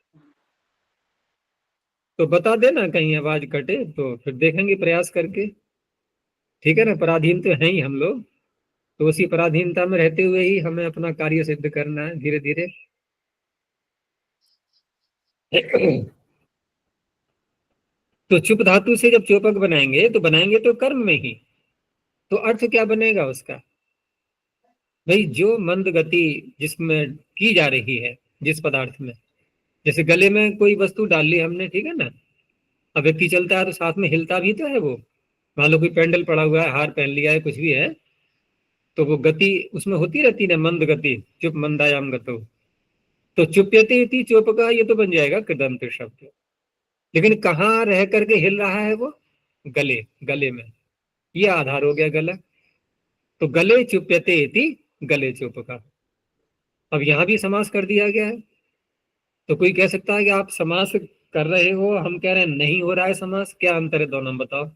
तो बता देना कहीं आवाज कटे तो फिर देखेंगे प्रयास करके, ठीक है ना। पराधीन तो हैं ही हम लोग, तो उसी पराधीनता में रहते हुए ही हमें अपना कार्य सिद्ध करना है धीरे धीरे तो चुप धातु से जब चोपक बनाएंगे तो बनाएंगे तो कर्म में ही, तो अर्थ क्या बनेगा उसका? भाई जो मंद गति जिसमें की जा रही है, जिस पदार्थ में, जैसे गले में कोई वस्तु डाल ली हमने, ठीक है ना, अब व्यक्ति चलता है तो साथ में हिलता भी तो है वो। मान लो कोई पेंडल पड़ा हुआ है, हार पहन लिया है, कुछ भी है, तो वो गति उसमें होती रहती है ना, मंद गति, चुप मंदायाम गतो। तो चुप्यते इति चुप का ये तो बन जाएगा कृदंत शब्द। लेकिन कहाँ रह करके हिल रहा है वो? गले, गले में, ये आधार हो गया गला। तो गले चुप्यते इति, गले चुप का। अब यहां भी समास कर दिया गया है। तो कोई कह सकता है कि आप समास कर रहे हो, हम कह रहे हैं नहीं हो रहा है समास, क्या अंतर है दोनों में बताओ?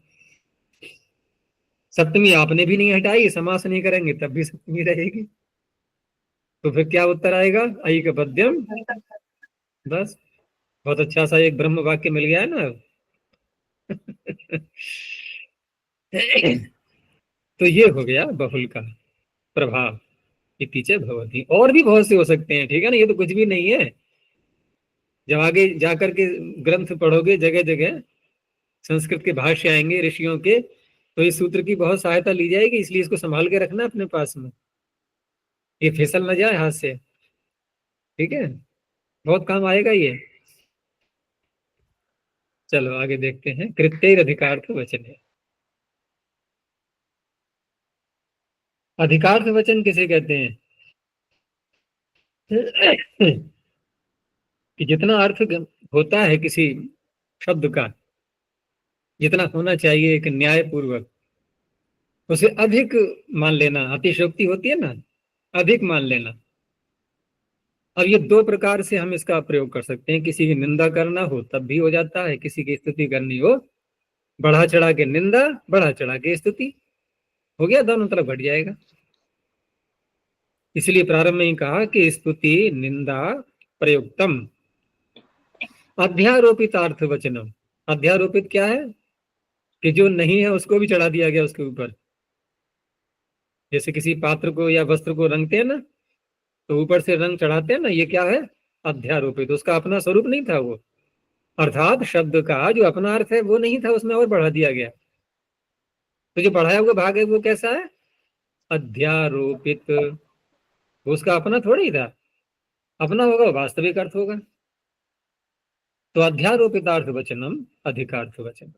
सप्तमी आपने भी नहीं हटाई, समास नहीं करेंगे तब भी सप्तमी रहेगी। तो फिर क्या उत्तर आएगा? ऐक पद्यम। बस बहुत अच्छा सा एक ब्रह्म वाक्य मिल गया है ना तो ये हो गया बहुल का प्रभाव, इतिचे भवति। और भी बहुत से हो सकते हैं, ठीक है ना, ये तो कुछ भी नहीं है। जब आगे जाकर के ग्रंथ पढ़ोगे, जगह जगह संस्कृत के भाष्य आएंगे ऋषियों के, तो इस सूत्र की बहुत सहायता ली जाएगी। इसलिए इसको संभाल के रखना अपने पास में, ये फिसल न जाए हाथ से, ठीक है, बहुत काम आएगा ये। चलो आगे देखते हैं। कृत्यैर अधिकार्थ वचन है। अधिकार्थ वचन किसे कहते हैं? कि जितना अर्थ होता है किसी शब्द का, जितना होना चाहिए एक न्याय पूर्वक, उसे अधिक मान लेना, अतिशयोक्ति होती है ना, अधिक मान लेना। अब ये दो प्रकार से हम इसका प्रयोग कर सकते हैं। किसी की निंदा करना हो तब भी हो जाता है, किसी की स्तुति करनी हो, बढ़ा चढ़ा के निंदा, बढ़ा चढ़ा के स्तुति, हो गया, दोनों तरफ घट जाएगा। इसलिए प्रारंभ में ही कहा कि स्तुति निंदा प्रयुक्तम अध्यारोपित अर्थ वचनम। अध्यारोपित क्या है? कि जो नहीं है उसको भी चढ़ा दिया गया उसके ऊपर। जैसे किसी पात्र को या वस्त्र को रंगते हैं ना, तो ऊपर से रंग चढ़ाते हैं ना, ये क्या है? अध्यारोपित। उसका अपना स्वरूप नहीं था वो, अर्थात शब्द का जो अपना अर्थ है वो नहीं था, उसमें और बढ़ा दिया गया। तो जो बढ़ाया हुआ भाग है वो कैसा है? अध्यारोपित। वो उसका अपना थोड़ा ही था, अपना होगा वास्तविक अर्थ होगा। तो अध्यारोपितार्थ वचनम अधिकार्थ वचन।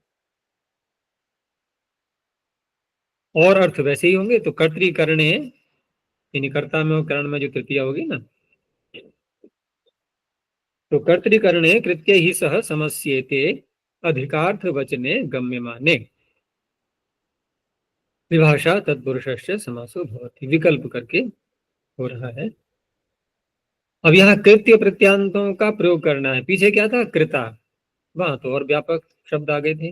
और अर्थ वैसे ही होंगे। तो कर्तृकरणे, यानी कर्ता में और करण में जो तृतीया होगी ना, तो कर्तृकरणे कृत्य ही सह समस्येते अधिकार्थ वचने गम्यमाने विभाषा तत्पुरुषस्य समासो भवति। विकल्प करके हो रहा है। अब यहाँ कृत्य प्रत्यांतों का प्रयोग करना है। पीछे क्या था? कृता, वहां तो और व्यापक शब्द आ गए थे।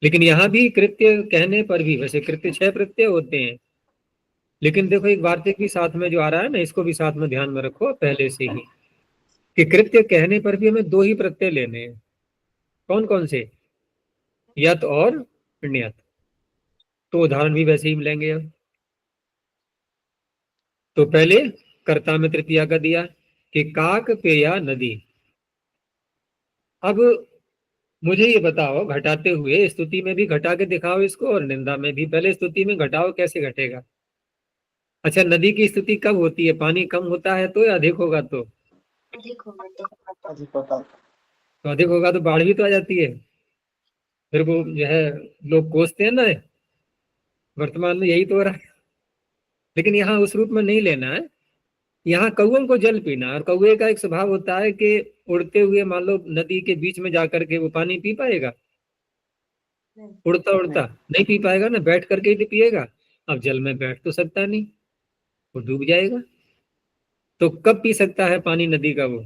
लेकिन यहाँ भी कृत्य कहने पर भी, वैसे कृत्य 6 प्रत्यय होते हैं, लेकिन देखो एक वार्तिक भी साथ में जो आ रहा है ना, इसको भी साथ में ध्यान में रखो पहले से ही, कि कृत्य कहने पर भी हमें 2 ही प्रत्यय लेने हैं। कौन कौन से? यत और ण्यत। तो उदाहरण भी वैसे ही मिलेंगे। अब तो पहले कर्ता में तृतीया का दिया कि काक पेया नदी। अब मुझे ये बताओ, घटाते हुए स्तुति में भी घटा के दिखाओ इसको और निंदा में भी। पहले स्तुति में घटाओ, कैसे घटेगा? अच्छा, नदी की स्तुति कब होती है? पानी कम होता है तो, या अधिक होगा तो? अधिक होगा तो। अधिक होता है। तो अधिक होगा तो बाढ़ भी तो आ जाती है। फिर वो जो है लोग कोसते हैं ना, वर्तमान में यही तो हो रहा है। लेकिन यहाँ उस रूप में नहीं लेना है। यहाँ कौओं को जल पीना, और कौए का एक स्वभाव होता है कि उड़ते हुए मान लो नदी के बीच में जाकर के वो पानी पी पाएगा? उड़ता उड़ता नहीं पी पाएगा ना, बैठ करके ही पिएगा। अब जल में बैठ तो सकता नहीं, वो डूब जाएगा। तो कब पी सकता है पानी नदी का वो?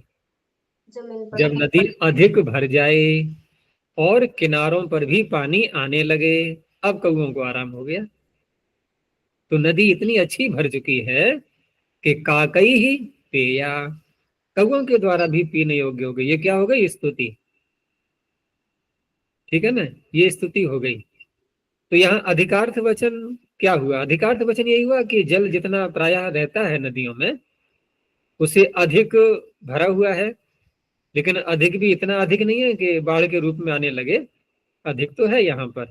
जमीन पर। जब नदी अधिक भर जाए और किनारों पर भी पानी आने लगे। अब कौओं को आराम हो गया। तो नदी इतनी अच्छी भर चुकी है कि काकई ही पेया, कौओं के द्वारा भी पीने योग्य हो गई। ये क्या हो गई? स्तुति, ठीक है ना, ये स्तुति हो गई। तो यहाँ अधिकार्थ वचन क्या हुआ? अधिकार्थ वचन यही हुआ कि जल जितना प्रायः रहता है नदियों में, उसे अधिक भरा हुआ है। लेकिन अधिक भी इतना अधिक नहीं है कि बाढ़ के रूप में आने लगे, अधिक तो है यहाँ पर।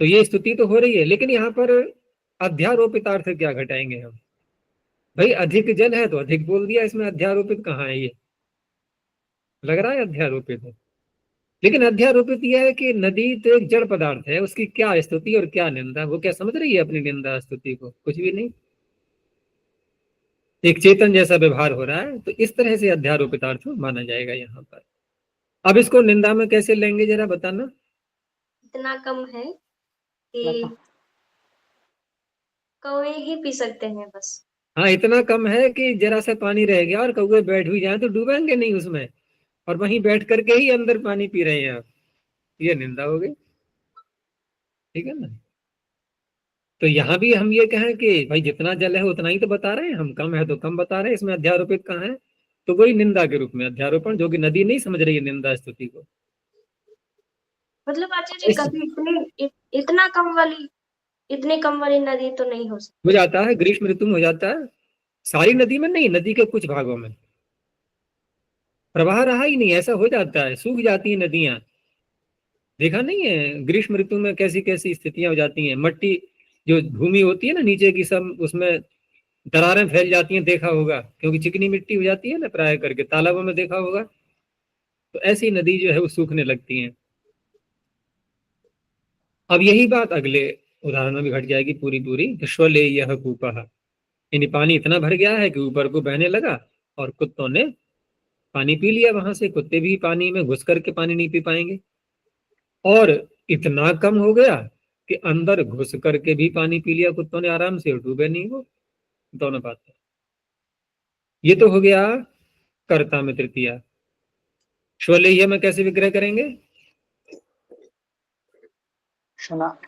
तो ये स्तुति तो हो रही है, लेकिन यहाँ पर अध्यारोपितार्थ क्या घटाएंगे हम? भाई अधिक जल है तो अधिक बोल दिया, इसमें अध्यारोपित कहाँ है? ये लग रहा है अध्यारोपित है। लेकिन अध्यारोपित यह है कि नदी तो एक जड़ पदार्थ है, उसकी क्या स्तुति और क्या निंदा? वो क्या समझ रही है अपनी निंदा स्तुति को? कुछ भी नहीं, एक चेतन जैसा व्यवहार हो रहा है। तो इस तरह से अध्यारोपितार्थ माना जाएगा यहाँ पर। अब इसको निंदा में कैसे लेंगे जरा बताना। इतना कम है कि कौवे ही पी सकते हैं बस। हाँ, इतना कम है कि जरा सा पानी रह गया और कौवे बैठ भी जाए तो डूबेंगे नहीं उसमें, और वहीं बैठ करके ही अंदर पानी पी रहे हैं आप। ये निंदा हो गई, ठीक है ना। तो यहाँ भी हम ये कहें कि भाई जितना जल है उतना ही तो बता रहे हैं हम, कम है तो कम बता रहे हैं, इसमें अध्यारोपित कहाँ है? तो वही निंदा के रूप में अध्यारोपण, जो कि नदी नहीं समझ रही है निंदा स्तुति को। मतलब आचार्य जी कभी इतना कम वाली इतनी कम वाली नदी तो नहीं हो सकती। हो जाता है, ग्रीष्म ऋतु में हो जाता है, सारी नदी में नहीं, नदी के कुछ भागों में प्रवाह रहा ही नहीं, ऐसा हो जाता है, सूख जाती है नदियां। देखा नहीं है ग्रीष्म ऋतु में कैसी कैसी स्थितियां हो जाती हैं, मट्टी जो भूमि होती है ना नीचे की, सब उसमें दरारें फैल जाती हैं, देखा होगा, क्योंकि चिकनी मिट्टी हो जाती है ना प्राय करके, तालाबों में देखा होगा। तो ऐसी नदी जो है वो सूखने लगती है। अब यही बात अगले उदाहरण में भी घट जाएगी पूरी पूरी। स्वले यह कूपः, यानी पानी इतना भर गया है कि ऊपर को बहने लगा और कुत्तों ने पानी पी लिया वहां से। कुत्ते भी पानी में घुस करके पानी नहीं पी पाएंगे। और इतना कम हो गया कि अंदर घुस करके भी पानी पी लिया कुत्तों ने आराम से, डूबे नहीं वो। दोनों बातें, ये तो हो गया कर्ता में तृतीया। स्वलेय में कैसे विग्रह करेंगे? सुना।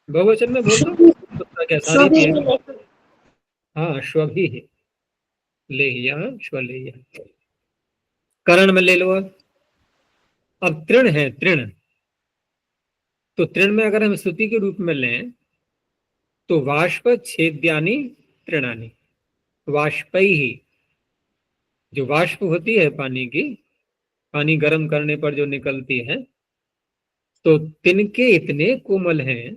बहुवचन में बोल दो, क्या सारी थी? हाँ, स्वभी लेह्य, स्वलेय। करण में ले लो। अब तृण है, तृण, तो तृण में अगर हम स्तुति के रूप में लें तो वाष्प छेद्यानि तृणानि, वाष्पैहि, जो वाष्प होती है पानी की, पानी गर्म करने पर जो निकलती है, तो तिनके इतने कोमल हैं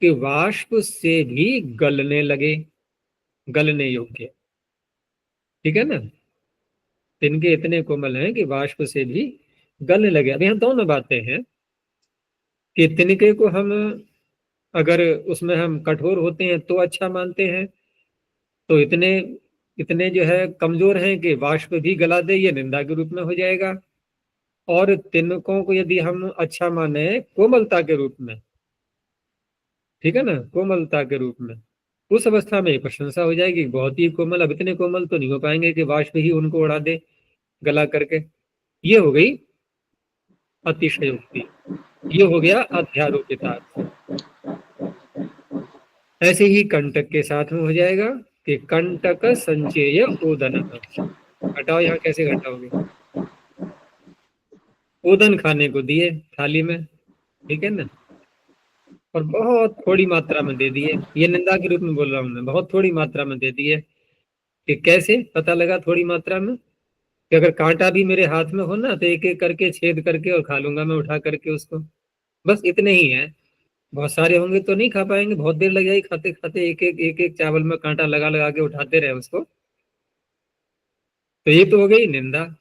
कि वाष्प से भी गलने लगे, गलने योग्य। ठीक है ना? तिनके इतने कोमल हैं कि वाष्प से भी गलने लगे। अब यहाँ दोनों बातें हैं कि तिनके को हम अगर उसमें हम कठोर होते हैं तो अच्छा मानते हैं, तो इतने इतने जो है कमजोर हैं कि वाष्प भी गला दे, ये निंदा के रूप में हो जाएगा। और तिनकों को यदि हम अच्छा माने कोमलता के रूप में, ठीक है ना, कोमलता के रूप में, उस अवस्था में प्रशंसा हो जाएगी, बहुत ही कोमल। अब इतने कोमल तो नहीं हो पाएंगे कि वाष्प ही उनको उड़ा दे गला करके। ये हो गई अतिशयोक्ति, ये हो गया अध्यारोपिता। ऐसे ही कंटक के साथ में हो जाएगा कि कंटक संचेय ओदन। घटाओ, यहाँ कैसे घटाओगे? ओदन खाने को दिए थाली में, ठीक है ना, और बहुत थोड़ी मात्रा में दे दिए। ये निंदा के रूप में बोल रहा हूं मैं, बहुत थोड़ी मात्रा में दे दिए। कि कैसे पता लगा थोड़ी मात्रा में? कि अगर कांटा भी मेरे हाथ में हो ना तो एक एक करके छेद करके और खा लूंगा मैं उठा करके उसको, बस इतने ही है। बहुत सारे होंगे तो नहीं खा पाएंगे, बहुत देर लग जाएगी खाते खाते, एक एक चावल में कांटा लगा लगा के उठाते रहे उसको। तो ये तो हो गई निंदा।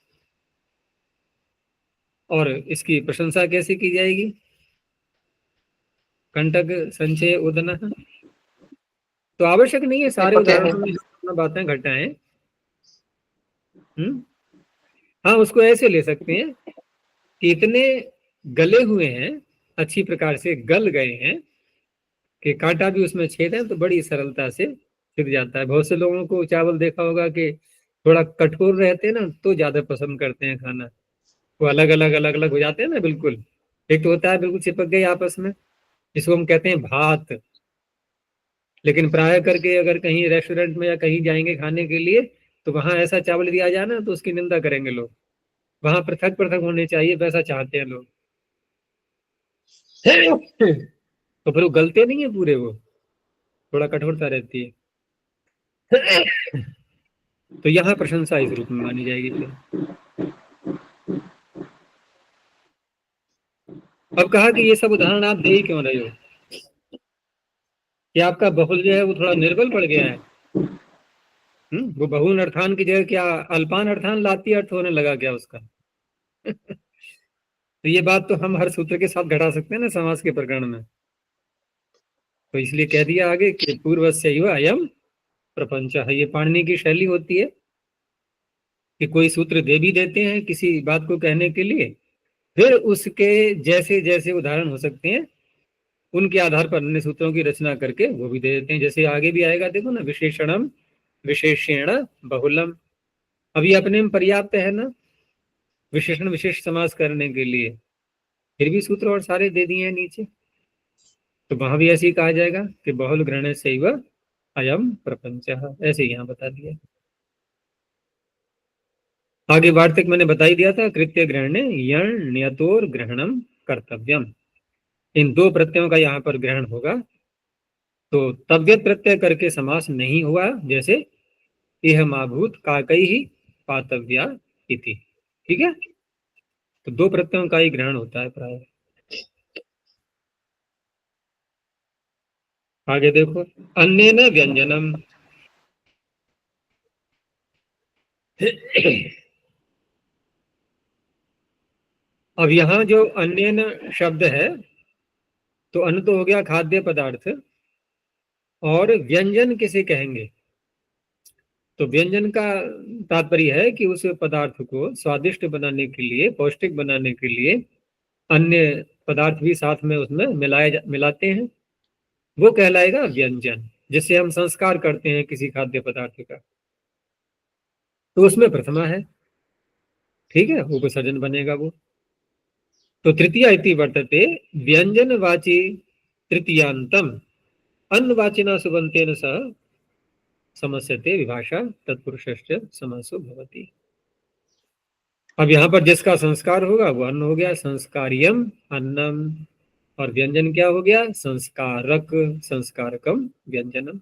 और इसकी प्रशंसा कैसे की जाएगी? कंटक संचय उदना। तो आवश्यक नहीं है सारे उदाहरणों में बातें घटाएं। हाँ, उसको ऐसे ले सकते हैं कि इतने गले हुए हैं, अच्छी प्रकार से गल गए हैं कि कांटा भी उसमें छेद है तो बड़ी सरलता से छिद जाता है। बहुत से लोगों को चावल देखा होगा कि थोड़ा कठोर रहते हैं ना तो ज्यादा पसंद करते हैं खाना। वो अलग अलग अलग अलग हो जाते हैं ना बिल्कुल। एक तो होता है बिल्कुल चिपक गए आपस में, जिसको हम कहते हैं भात। लेकिन प्राय करके अगर कहीं रेस्टोरेंट में या कहीं जाएंगे खाने के लिए तो वहां ऐसा चावल दिया जाए ना तो उसकी निंदा करेंगे लोग। वहां पृथक पृथक होने चाहिए, वैसा चाहते हैं लोग। तो फिर वो गलते नहीं है पूरे, वो थोड़ा कठोरता रहती है। तो यहाँ प्रशंसा इस रूप में मानी जाएगी। फिर अब कहा कि ये सब उदाहरण आप दे ही क्यों रहे हो? कि आपका बहुल जो है वो थोड़ा निर्बल पड़ गया है। वो बहुल अर्थान की जगह क्या अल्पान अर्थान लाती अर्थ होने लगा क्या उसका? तो ये बात तो हम हर सूत्र के साथ घटा सकते हैं ना समास के प्रकरण में। तो इसलिए कह दिया आगे कि पूर्वस्यैव अयम प्रपंच है। ये पाणिनि की शैली होती है कि कोई सूत्र दे भी देते हैं किसी बात को कहने के लिए, फिर उसके जैसे जैसे उदाहरण हो सकते हैं उनके आधार पर अन्य सूत्रों की रचना करके वो भी दे देते हैं। जैसे आगे भी आएगा, देखो ना, विशेषणम विशेषेण बहुलम। अभी अपने में पर्याप्त है ना विशेषण विशेष समास करने के लिए, फिर भी सूत्र और सारे दे दिए हैं नीचे। तो वहां भी ऐसे ही कहा जाएगा कि बहुल ग्रहण से अयम प्रपंच, ऐसे यहाँ बता दिया। आगे वार्तिक मैंने बता ही दिया था, कृत्य ग्रहण यण नियतोर ग्रहणम कर्तव्यम। इन दो प्रत्ययों का यहाँ पर ग्रहण होगा, तो तव्यत प्रत्यय करके समास नहीं हुआ, जैसे इह माभूत काकई ही पातव्या इति। ठीक है, तो दो प्रत्ययों का ही ग्रहण होता है प्राय। आगे देखो, अन्येन व्यंजनम। अब यहाँ जो अन्येन शब्द है, तो अन्न तो हो गया खाद्य पदार्थ, और व्यंजन किसे कहेंगे? तो व्यंजन का तात्पर्य है कि उस पदार्थ को स्वादिष्ट बनाने के लिए, पौष्टिक बनाने के लिए अन्य पदार्थ भी साथ में उसमें मिलाते हैं, वो कहलाएगा व्यंजन। जिससे हम संस्कार करते हैं किसी खाद्य पदार्थ का, तो उसमें प्रथमा है। ठीक है, उपसर्जन बनेगा वो। तो तृतीया इति वर्तते व्यंजनवाची तृतीयांतम अन्नवाचिना सुबंतेन सह समस्यते विभाषा तत्पुरुषस्य समासो भवति। अब यहाँ पर जिसका संस्कार होगा वो अन्न हो गया, संस्कार्यम अन्नम, और व्यंजन क्या हो गया? संस्कारक, संस्कारकम व्यंजनम।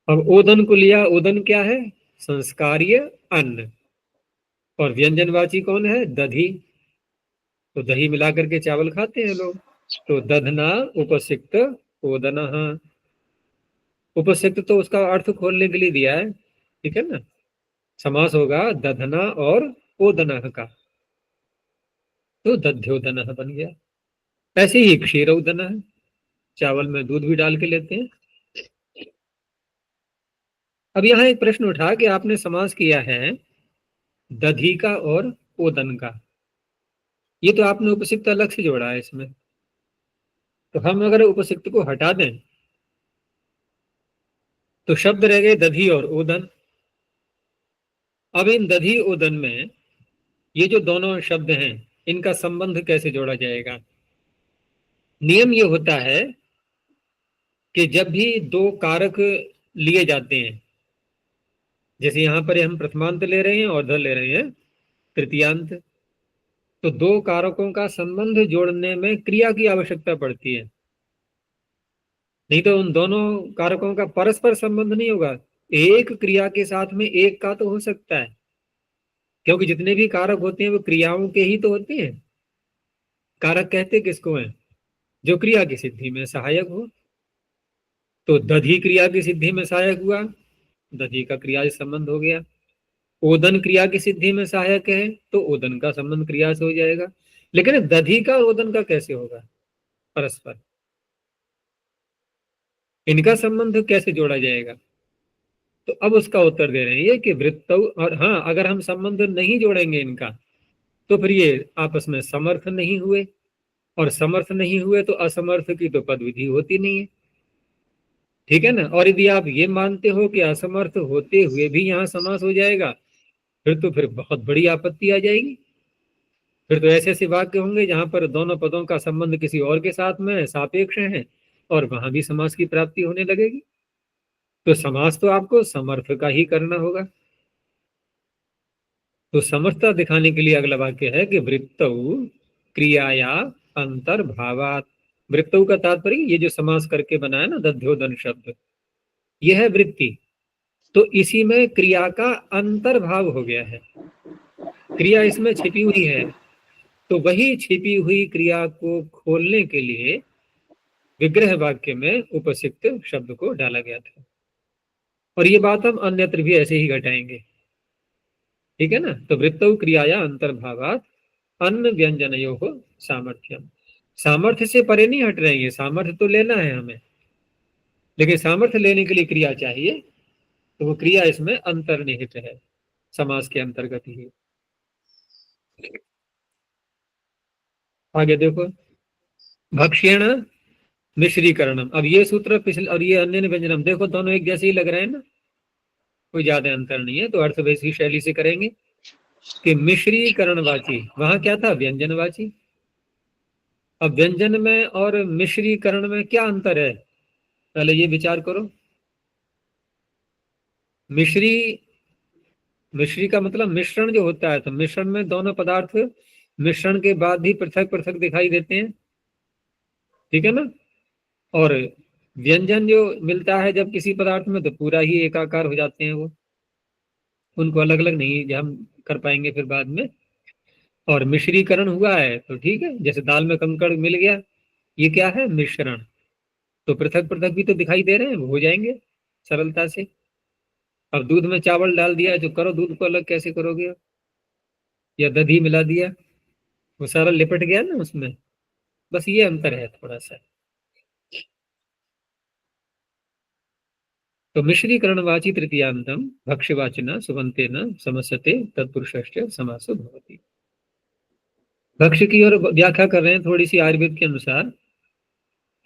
अब ओदन को लिया, ओदन क्या है? संस्कार्य अन्न, और व्यंजनवाची कौन है? दधी। तो दही मिला करके चावल खाते हैं लोग, तो दधना उपसिक्त ओदनः। उपसिक्त तो उसका अर्थ खोलने के लिए दिया है, ठीक है ना। समास होगा दधना और ओदनः का, तो दध्योदनः बन गया। ऐसे ही क्षीरोदनः, चावल में दूध भी डाल के लेते हैं। अब यहाँ एक प्रश्न उठा कि आपने समास किया है दधी का और ओदन का, ये तो आपने उपसिक्त अलग से जोड़ा है इसमें। तो हम अगर उपसिक्त को हटा दें तो शब्द रह गए दधी और ओदन। अब इन दधी ओदन में ये जो दोनों शब्द हैं, इनका संबंध कैसे जोड़ा जाएगा? नियम ये होता है कि जब भी दो कारक लिए जाते हैं, जैसे यहां पर हम प्रथमांत ले रहे हैं और उधर ले रहे हैं तृतीयांत, तो दो कारकों का संबंध जोड़ने में क्रिया की आवश्यकता पड़ती है। नहीं तो उन दोनों कारकों का परस्पर संबंध नहीं होगा। एक क्रिया के साथ में एक का तो हो सकता है, क्योंकि जितने भी कारक होते हैं वो क्रियाओं के ही तो होते हैं। कारक कहते किसको हैं? जो क्रिया की सिद्धि में सहायक हो। तो दधी क्रिया की सिद्धि में सहायक हुआ, दधी का क्रिया से संबंध हो गया। ओदन क्रिया की सिद्धि में सहायक है, तो ओदन का संबंध क्रिया से हो जाएगा। लेकिन दधी का और ओदन का कैसे होगा परस्पर? इनका संबंध कैसे जोड़ा जाएगा? तो अब उसका उत्तर दे रहे हैं कि वृत्त, और हाँ, अगर हम संबंध नहीं जोड़ेंगे इनका, तो फिर ये आपस में समर्थ नहीं हुए, और समर्थ नहीं हुए तो असमर्थ की तो पद विधि होती नहीं है। ठीक है ना। और यदि आप ये मानते हो कि असमर्थ होते हुए भी यहाँ समास हो जाएगा, फिर तो फिर बहुत बड़ी आपत्ति आ जाएगी। फिर तो ऐसे ऐसे वाक्य होंगे जहां पर दोनों पदों का संबंध किसी और के साथ में सापेक्ष है, और वहां भी समास की प्राप्ति होने लगेगी। तो समास तो आपको समर्थ का ही करना होगा। तो समर्थता दिखाने के लिए अगला वाक्य है कि वृत्तौ क्रियाया अंतर्भावात। वृत्तौ का तात्पर्य ये जो समास करके बनाया ना दध्योदन शब्द, यह है वृत्ति। तो इसी में क्रिया का अंतर्भाव हो गया है, क्रिया इसमें छिपी हुई है। तो वही छिपी हुई क्रिया को खोलने के लिए विग्रह वाक्य में उपसिक्त शब्द को डाला गया था। और ये बात हम अन्यत्र भी ऐसे ही घटाएंगे। ठीक है ना। तो वृत्तौ क्रियाया अंतर्भावात अन्न व्यंजनयोः सामर्थ्यम। सामर्थ्य से परे नहीं हट रहे हैं, सामर्थ्य तो लेना है हमें, लेकिन सामर्थ्य लेने के लिए क्रिया चाहिए, तो वो क्रिया इसमें अंतर्निहित है, समास के अंतर्गत ही। आगे देखो, भक्ष्येण मिश्रीकरणम। अब ये सूत्र पिछले और ये अन्य व्यंजनम, देखो दोनों एक जैसे ही लग रहे हैं ना, कोई ज्यादा अंतर नहीं है। तो अर्थ वैसी शैली से करेंगे कि मिश्रीकरणवाची, वहां क्या था? व्यंजनवाची। अब व्यंजन में और मिश्रीकरण में क्या अंतर है, पहले ये विचार करो। मिश्री का मतलब मिश्रण जो होता है, तो मिश्रण में दोनों पदार्थ मिश्रण के बाद भी पृथक पृथक दिखाई देते हैं। ठीक है ना। और व्यंजन जो मिलता है जब किसी पदार्थ में, तो पूरा ही एकाकार हो जाते हैं वो, उनको अलग अलग नहीं हम कर पाएंगे फिर बाद में। और मिश्रीकरण हुआ है तो ठीक है, जैसे दाल में कंकड़ मिल गया, ये क्या है, मिश्रण। तो पृथक पृथक भी तो दिखाई दे रहे हैं, वो हो जाएंगे सरलता से। अब दूध में चावल डाल दिया है तो करो, दूध को अलग कैसे करोगे, या दही मिला दिया, वो सारा लिपट गया ना उसमें। बस ये अंतर है थोड़ा सा। तो मिश्रीकरणवाची तृतीयांतम भक्ष्यवाचिना सुबंतेन समस्यते तत्पुरुषश्च समासो भवति। भक्ष्य की ओर व्याख्या कर रहे हैं थोड़ी सी आयुर्वेद के अनुसार,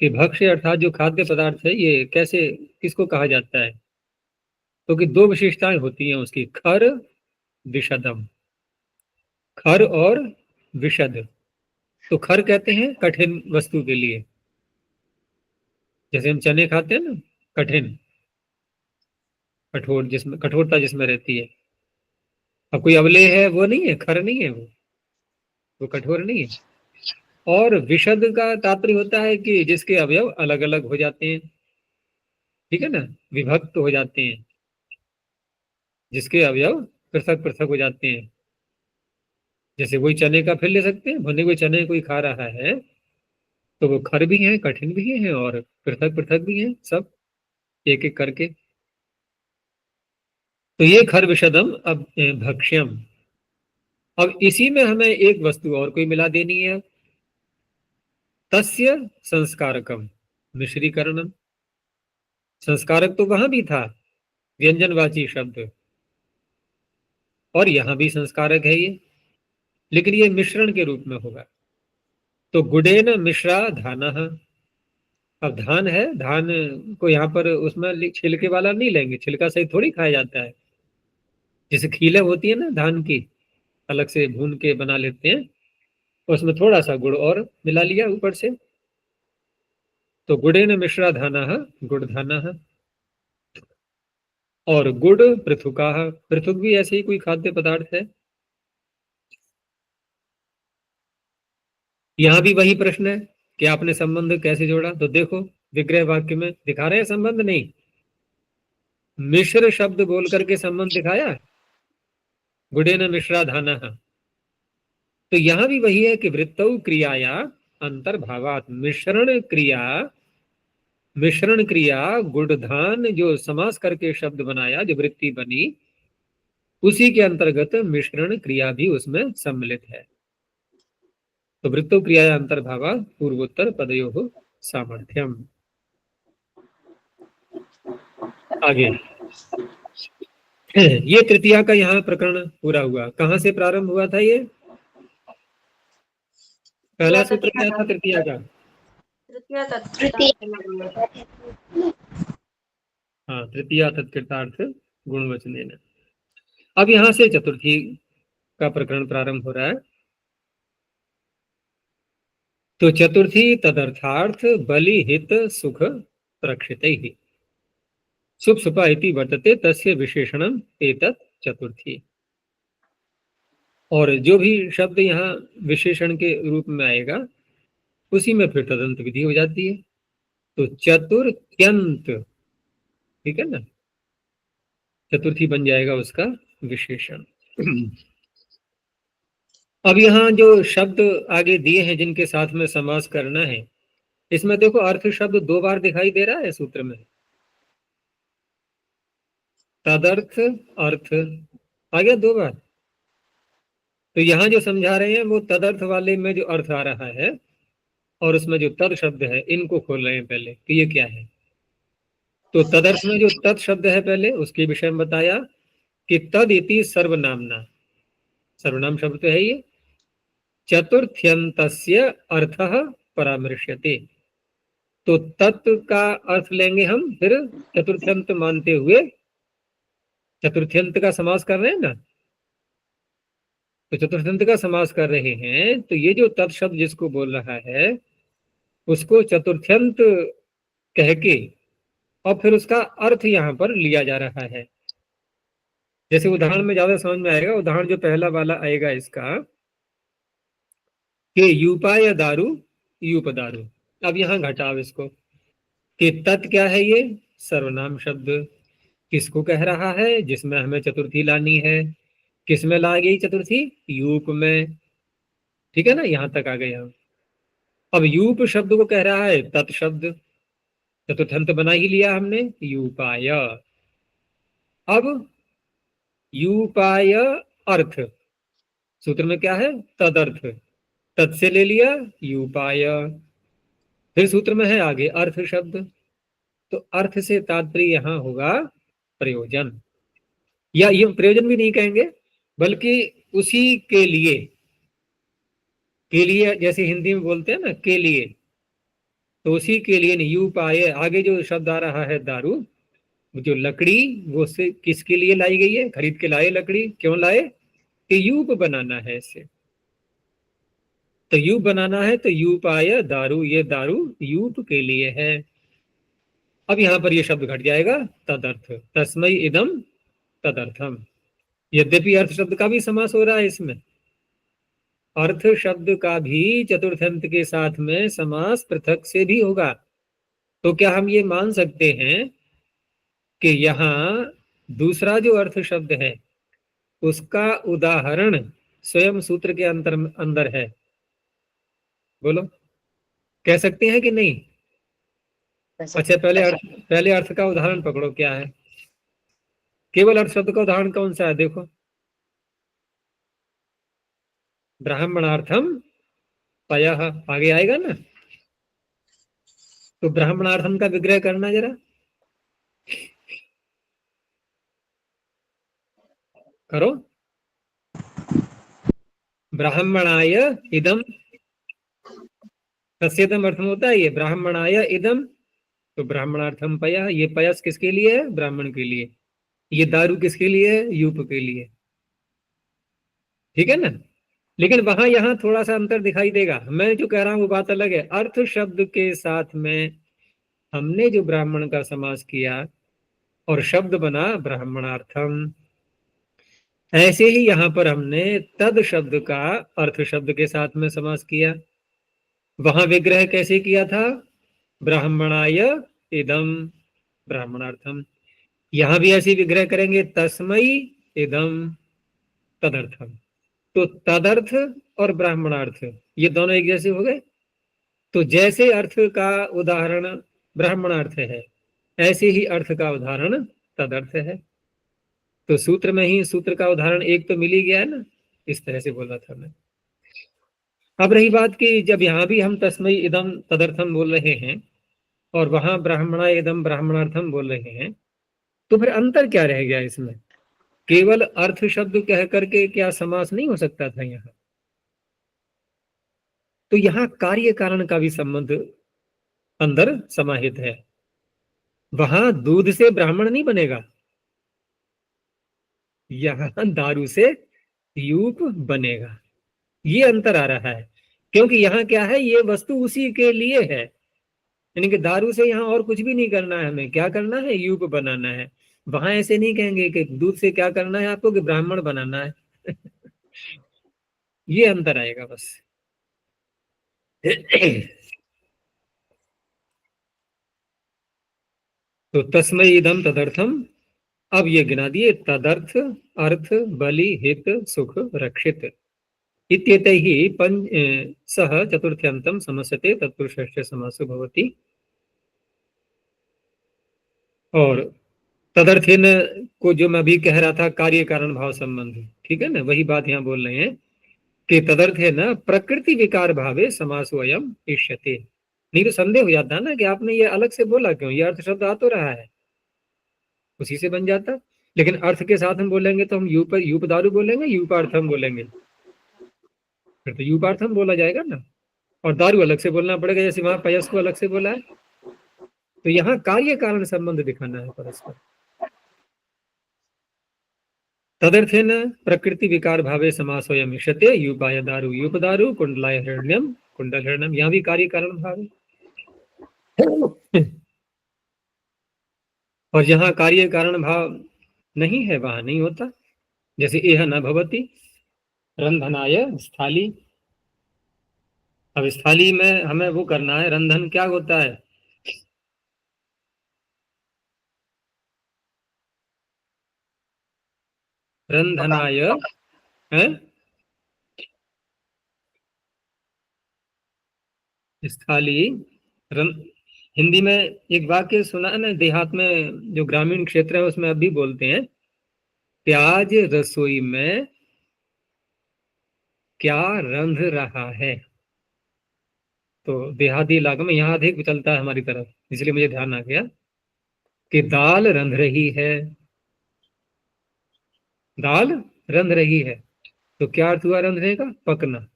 कि भक्ष्य अर्थात जो खाद्य पदार्थ है ये कैसे, किसको कहा जाता है। तो कि दो विशेषताएं होती हैं उसकी, खर विशदम, खर और विशद। तो खर कहते हैं कठिन वस्तु के लिए, जैसे हम चने खाते हैं ना, कठिन, कठोर, जिसमें कठोरता जिसमें रहती है। अब कोई अवले है वो नहीं है, खर नहीं है वो कठोर नहीं है। और विशद का तात्पर्य होता है कि जिसके अवयव अलग अलग हो जाते हैं, ठीक है ना, विभक्त हो जाते हैं, जिसके अवयव पृथक पृथक हो जाते हैं। जैसे वही चने का फिर ले सकते हैं, भुने हुए चने कोई खा रहा है तो वो खर भी हैं, कठिन भी हैं, और पृथक पृथक भी हैं, सब एक एक करके। तो ये खर विशदम। अब भक्ष्यम, अब इसी में हमें एक वस्तु और कोई मिला देनी है, तस्य संस्कारकम मिश्रीकरणम। संस्कारक तो वहां भी था, व्यंजनवाची शब्द, और यहां भी संस्कारक है ये, लेकिन ये मिश्रण के रूप में होगा। तो गुडेन मिश्रा धान। अब धान है, धान को यहाँ पर उसमें छिलके वाला नहीं लेंगे, छिलका सही थोड़ी खाया जाता है। जैसे खीले होती है ना धान की, अलग से भून के बना लेते हैं, उसमें थोड़ा सा गुड़ और मिला लिया ऊपर से। तो गुडेन मिश्रा धाना, गुड़ धाना। और गुड़ पृथुका, पृथुक भी ऐसे ही कोई खाद्य पदार्थ है। यहां भी वही प्रश्न है कि आपने संबंध कैसे जोड़ा। तो देखो विग्रह वाक्य में दिखा रहे हैं संबंध, नहीं मिश्र शब्द बोल करके संबंध दिखाया, गुडेन मिश्रा धाना। तो यहां भी वही है कि वृत्तौ क्रियाया अंतर्भावात, मिश्रण क्रिया गुड़धान जो समास करके शब्द बनाया, जो वृत्ति बनी, उसी के अंतर्गत मिश्रण क्रिया भी उसमें सम्मिलित है। तो वृत्तो क्रियाया अंतर्भावा पूर्वोत्तर पदयोः सामर्थ्यम। आगे ये तृतीया का यहाँ प्रकरण पूरा हुआ। कहां से प्रारंभ हुआ था ये? पहला सूत्र क्या था तृतीया का? हाँ, तृतीया तत्कृतार्थ गुणवचनेन। अब यहां से चतुर्थी का प्रकरण प्रारंभ हो रहा है। तो चतुर्थी तदर्थार्थ बलि हित सुख प्रक्षितैः शुभ सुपा इति वर्तते तस्य विशेषणम एतत् चतुर्थी। और जो भी शब्द यहाँ विशेषण के रूप में आएगा उसी में फिर तदंत विधि हो जाती है। तो चतुर्थ्यंत, ठीक है ना, चतुर्थी बन जाएगा उसका विशेषण। अब यहाँ जो शब्द आगे दिए हैं जिनके साथ में समास करना है, इसमें देखो अर्थ शब्द 2 बार दिखाई दे रहा है सूत्र में। तदर्थ अर्थ आ गया 2 बार। तो यहाँ जो समझा रहे हैं वो तदर्थ वाले में जो अर्थ आ रहा है और उसमें जो तद शब्द है, इनको खोल रहे हैं पहले कि ये क्या है। तो तदर्थ में जो तद शब्द है पहले उसके विषय में बताया कि तद इति सर्वनामना, सर्वनाम शब्द तो है ये। चतुर्थ्यंतस्य अर्थः परामर्श्यते, तो तत्व का अर्थ लेंगे हम फिर चतुर्थ्यंत मानते हुए, चतुर्थ्यंत का समास कर रहे हैं ना, तो चतुर्थ्यंत का समास कर रहे हैं, तो ये जो तत् शब्द जिसको बोल रहा है उसको चतुर्थ्यंत कह के और फिर उसका अर्थ यहाँ पर लिया जा रहा है। जैसे उदाहरण में ज्यादा समझ में आएगा, उदाहरण जो पहला वाला आएगा इसका कि यूपा या दारू, यूप दारू, अब यहाँ घटाओ इसको कि तत् क्या है, ये सर्वनाम शब्द किसको कह रहा है, जिसमें हमें चतुर्थी लानी है। किसमें ला गई चतुर्थी, यूप में। ठीक है ना, यहां तक आ गए हम। अब यूप शब्द को कह रहा है तत् शब्द, चतुर्थंत बना ही लिया हमने, यूपाय। अब यूपाय अर्थ, सूत्र में क्या है, तदर्थ, तत् से ले लिया यूपाय। फिर सूत्र में है आगे अर्थ शब्द, तो अर्थ से तात्पर्य यहां होगा प्रयोजन, या ये प्रयोजन भी नहीं कहेंगे बल्कि उसी के लिए जैसे हिंदी में बोलते हैं ना के लिए, तो उसी के लिए नहीं, यू पाए आगे जो शब्द आ रहा है दारू, जो लकड़ी वो से किसके लिए लाई गई है, खरीद के लाए लकड़ी, क्यों लाए, कि यूप बनाना है इससे, तो यूप बनाना है, तो यूप आय दारू, ये दारू यूप के लिए है। अब यहां पर ये शब्द घट जाएगा तदर्थ, तस्मै इदम तदर्थम। यद्यपि अर्थ शब्द का भी समास हो रहा है इसमें, अर्थ शब्द का भी चतुर्थंत के साथ में समास पृथक से भी होगा। तो क्या हम ये मान सकते हैं कि यहाँ दूसरा जो अर्थ शब्द है उसका उदाहरण स्वयं सूत्र के अंदर है, बोलो कह सकते हैं कि नहीं? अच्छा, पहले अर्थ का उदाहरण पकड़ो, क्या है, केवल अर्थ शब्द का उदाहरण कौन सा है, देखो, ब्राह्मणार्थम पयः, आगे आएगा ना, तो ब्राह्मणार्थम का विग्रह करना जरा, करो। ब्राह्मणाय इदम, तस्येदम अर्थम होता है ये, ब्राह्मणाय इदम, तो ब्राह्मणार्थम पयः, ये पयस किसके लिए है, ब्राह्मण के लिए, ये दारू किसके लिए है, यूप के लिए। ठीक है ना, लेकिन वहां यहां थोड़ा सा अंतर दिखाई देगा, मैं जो कह रहा हूं वो बात अलग है। अर्थ शब्द के साथ में हमने जो ब्राह्मण का समास किया और शब्द बना ब्राह्मणार्थम, ऐसे ही यहां पर हमने तद शब्द का अर्थ शब्द के साथ में समास किया। वहां विग्रह कैसे किया था, ब्राह्मणाय इदम ब्राह्मणार्थम, यहां भी ऐसे विग्रह करेंगे, तस्मै इदम तदर्थम। तो तदर्थ और ब्राह्मणार्थ ये दोनों एक जैसे हो गए। तो जैसे अर्थ का उदाहरण ब्राह्मणार्थ है, ऐसे ही अर्थ का उदाहरण तदर्थ है। तो सूत्र में ही सूत्र का उदाहरण एक तो मिल ही गया है ना, इस तरह से बोला था मैं। अब रही बात कि जब यहां भी हम तस्मै इदम तदर्थम बोल रहे हैं और वहां ब्राह्मणा इदम ब्राह्मणार्थम बोल रहे हैं, तो फिर अंतर क्या रह गया इसमें, केवल अर्थ शब्द कह करके क्या समास नहीं हो सकता था यहाँ? तो यहाँ कार्य कारण का भी संबंध अंदर समाहित है। वहां दूध से ब्राह्मण नहीं बनेगा, यहाँ दारू से यूप बनेगा, ये अंतर आ रहा है। क्योंकि यहाँ क्या है, ये वस्तु उसी के लिए है, यानी कि दारू से यहाँ और कुछ भी नहीं करना है, हमें क्या करना है, यूप बनाना है। वहां ऐसे नहीं कहेंगे कि दूध से क्या करना है आपको, कि ब्राह्मण बनाना है। ये अंतर आएगा बस। तो तस्मै इदम तदर्थम, अब ये गिना दिए, तदर्थ अर्थ बलि हित सुख रक्षित इत्येतैः सह चतुर्थ्यंतम समस्यते तत्पुरुषस्य समासो भवति। और तदर्थेन को जो मैं भी कह रहा था, कार्य कारण भाव संबंध, ठीक है ना, वही बात यहाँ बोल रहे हैं कि तदर्थेन प्रकृति विकार भावे समासो अयम इष्यते। नहीं तो संदेह हो जाता है ना कि आपने ये अलग से बोला क्यों, ये अर्थ शब्द आ तो रहा है, उसी से बन जाता। लेकिन अर्थ के साथ हम बोलेंगे तो हम यूप दारू बोलेंगे, यूपार्थम बोलेंगे, फिर तो यूपार्थम बोला जाएगा ना, और दारू अलग से बोलना पड़ेगा, जैसे वहां पयस को अलग से बोला है। तो यहाँ कार्य कारण संबंध दिखाना है परस्पर। तदर्थेन प्रकृति विकार भावे समासोयम इष्यते, यूपाय दारू यूप दारू, कुंडलाय हिरण्यम कुंडल हिरण्यम, यहाँ भी कार्य कारण भाव है। और जहाँ कार्य कारण भाव नहीं है वहां नहीं होता, जैसे एह न भवति रंधनाय स्थाली, अब इस थाली में हमें वो करना है, रंधन क्या होता है? रंधनाय है इस थाली हिंदी में एक वाक्य सुना है ना, देहात में जो ग्रामीण क्षेत्र है उसमें अभी बोलते हैं, प्याज रसोई में क्या रंध रहा है। तो देहाती इलाके में यहाँ अधिक चलता है हमारी तरफ, इसलिए मुझे ध्यान आ गया कि दाल रंध रही है, दाल रंध रही है। तो क्या अर्थ हुआ रंधने का? पकना।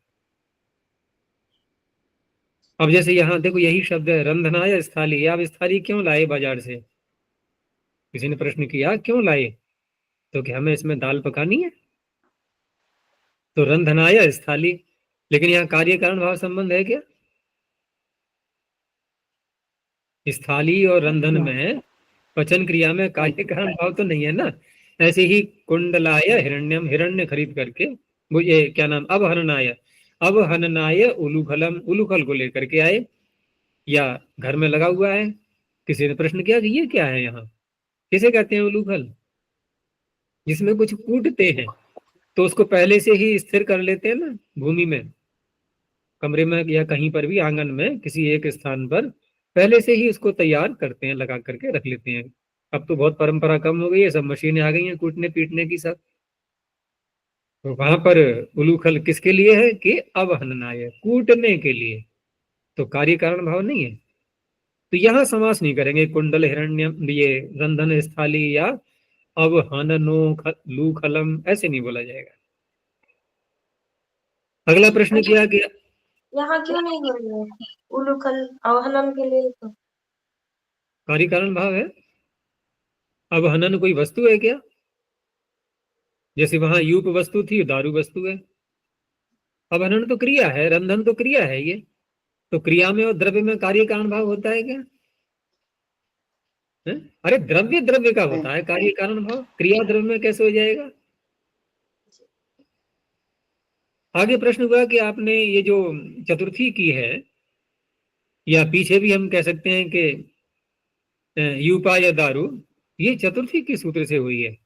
अब जैसे यहाँ देखो यही शब्द है रंधना या स्थाली, आप स्थाली क्यों लाए बाजार से? किसी ने प्रश्न किया क्यों लाए, तो कि हमें इसमें दाल पकानी है, तो रंधना या स्थाली। लेकिन यहाँ कार्य कारण भाव संबंध है क्या? स्थाली और रंधन में पचन क्रिया में कार्य कारण भाव तो नहीं है ना। ऐसे ही कुंडलाय हिरण्यम, हिरण्य खरीद करके वो ये क्या नाम, अब हननाय उलूखलम, उलूखल को लेकर के आए, या घर में लगा हुआ है। किसी ने प्रश्न किया कि ये क्या है, यहाँ किसे कहते हैं उलूखल? जिसमें कुछ कूटते हैं, तो उसको पहले से ही स्थिर कर लेते हैं ना भूमि में, कमरे में या कहीं पर भी आंगन में किसी एक स्थान पर पहले से ही उसको तैयार करते हैं, लगा करके रख लेते हैं। अब तो बहुत परंपरा कम हो गई है, सब मशीनें आ गई हैं कूटने पीटने की सब। तो वहां पर उलूखल किसके लिए है कि अवहननाय, कूटने के लिए, तो कार्य कारण भाव नहीं है। तो यहां समास नहीं करेंगे कुंडल हिरण्यम, ये रंधन स्थाली या अवहननो लूखलम, ऐसे नहीं बोला जाएगा। अगला प्रश्न किया गया, यहाँ क्यों नहीं बोल रहे उलूखल अवहनन के लिए? तो कार्य कारण भाव है। अवहनन कोई वस्तु है क्या? जैसे वहां यूप वस्तु थी, दारू वस्तु है। अवहनन तो क्रिया है, रंधन तो क्रिया है ये। तो क्रिया में और द्रव्य में कार्य कारण भाव होता है क्या? है? अरे द्रव्य द्रव्य का होता है कार्य कारण भाव, क्रिया द्रव्य में कैसे हो जाएगा? आगे प्रश्न हुआ कि आपने ये जो चतुर्थी की है, या पीछे भी हम कह सकते हैं कि यूपा या दारू, ये चतुर्थी की सूत्र से हुई है।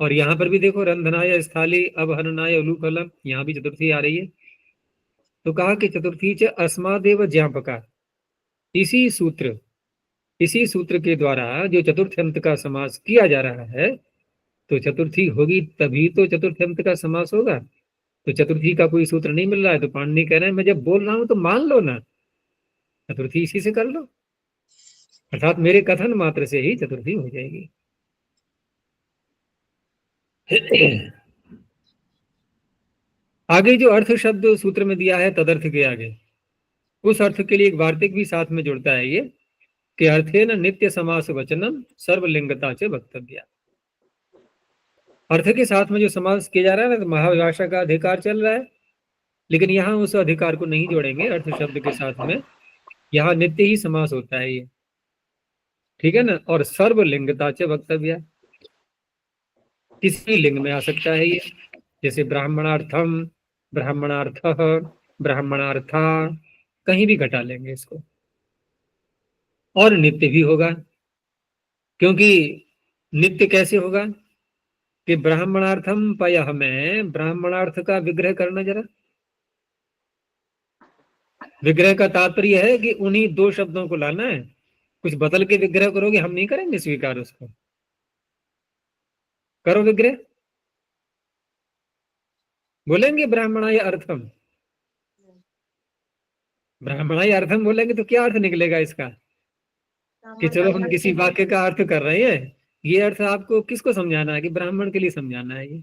और यहाँ पर भी देखो रंधनाय स्थाली अवहननाय उलूखलम, यहाँ भी चतुर्थी आ रही है। तो कहा कि चतुर्थी च अस्मादेव ज्ञापका, इसी सूत्र के द्वारा जो चतुर्थ अंत का समास किया जा रहा है, तो चतुर्थी होगी तभी तो चतुर्थ अंत का समास होगा। तो चतुर्थी का कोई सूत्र नहीं मिल रहा है, तो पाणिनि कह रहे हैं मैं जब बोल रहा हूं तो मान लो ना, चतुर्थी इसी से कर लो, अर्थात मेरे कथन मात्र से ही चतुर्थी हो जाएगी। आगे जो अर्थ शब्द सूत्र में दिया है तदर्थ के आगे, उस अर्थ के लिए एक वार्तिक भी साथ में जुड़ता है ये कि अर्थेन नित्य समास वचनम सर्वलिंगता च वक्तव्या। अर्थ के साथ में जो समास किया जा रहा है ना, तो महाविभाषा का अधिकार चल रहा है, लेकिन यहाँ उस अधिकार को नहीं जोड़ेंगे अर्थ शब्द के साथ में। यहाँ नित्य ही समास होता है ये, ठीक है ना। और सर्वलिंगता च वक्तव्य, किसी लिंग में आ सकता है ये, जैसे ब्राह्मणार्थम, ब्राह्मणार्थ, ब्राह्मणार्था, कहीं भी घटा लेंगे इसको। और नित्य भी होगा, क्योंकि नित्य कैसे होगा कि ब्राह्मणार्थम पयः में ब्राह्मणार्थ का विग्रह करना, जरा विग्रह का तात्पर्य है कि उन्हीं दो शब्दों को लाना है, कुछ बदल के विग्रह करोगे हम नहीं करेंगे स्वीकार उसको। करो विग्रह, बोलेंगे ब्राह्मणाय अर्थम, ब्राह्मणाय अर्थम बोलेंगे तो क्या अर्थ निकलेगा इसका कि चलो हम किसी वाक्य का अर्थ कर रहे हैं, ये अर्थ आपको किसको समझाना है कि ब्राह्मण के लिए समझाना है ये,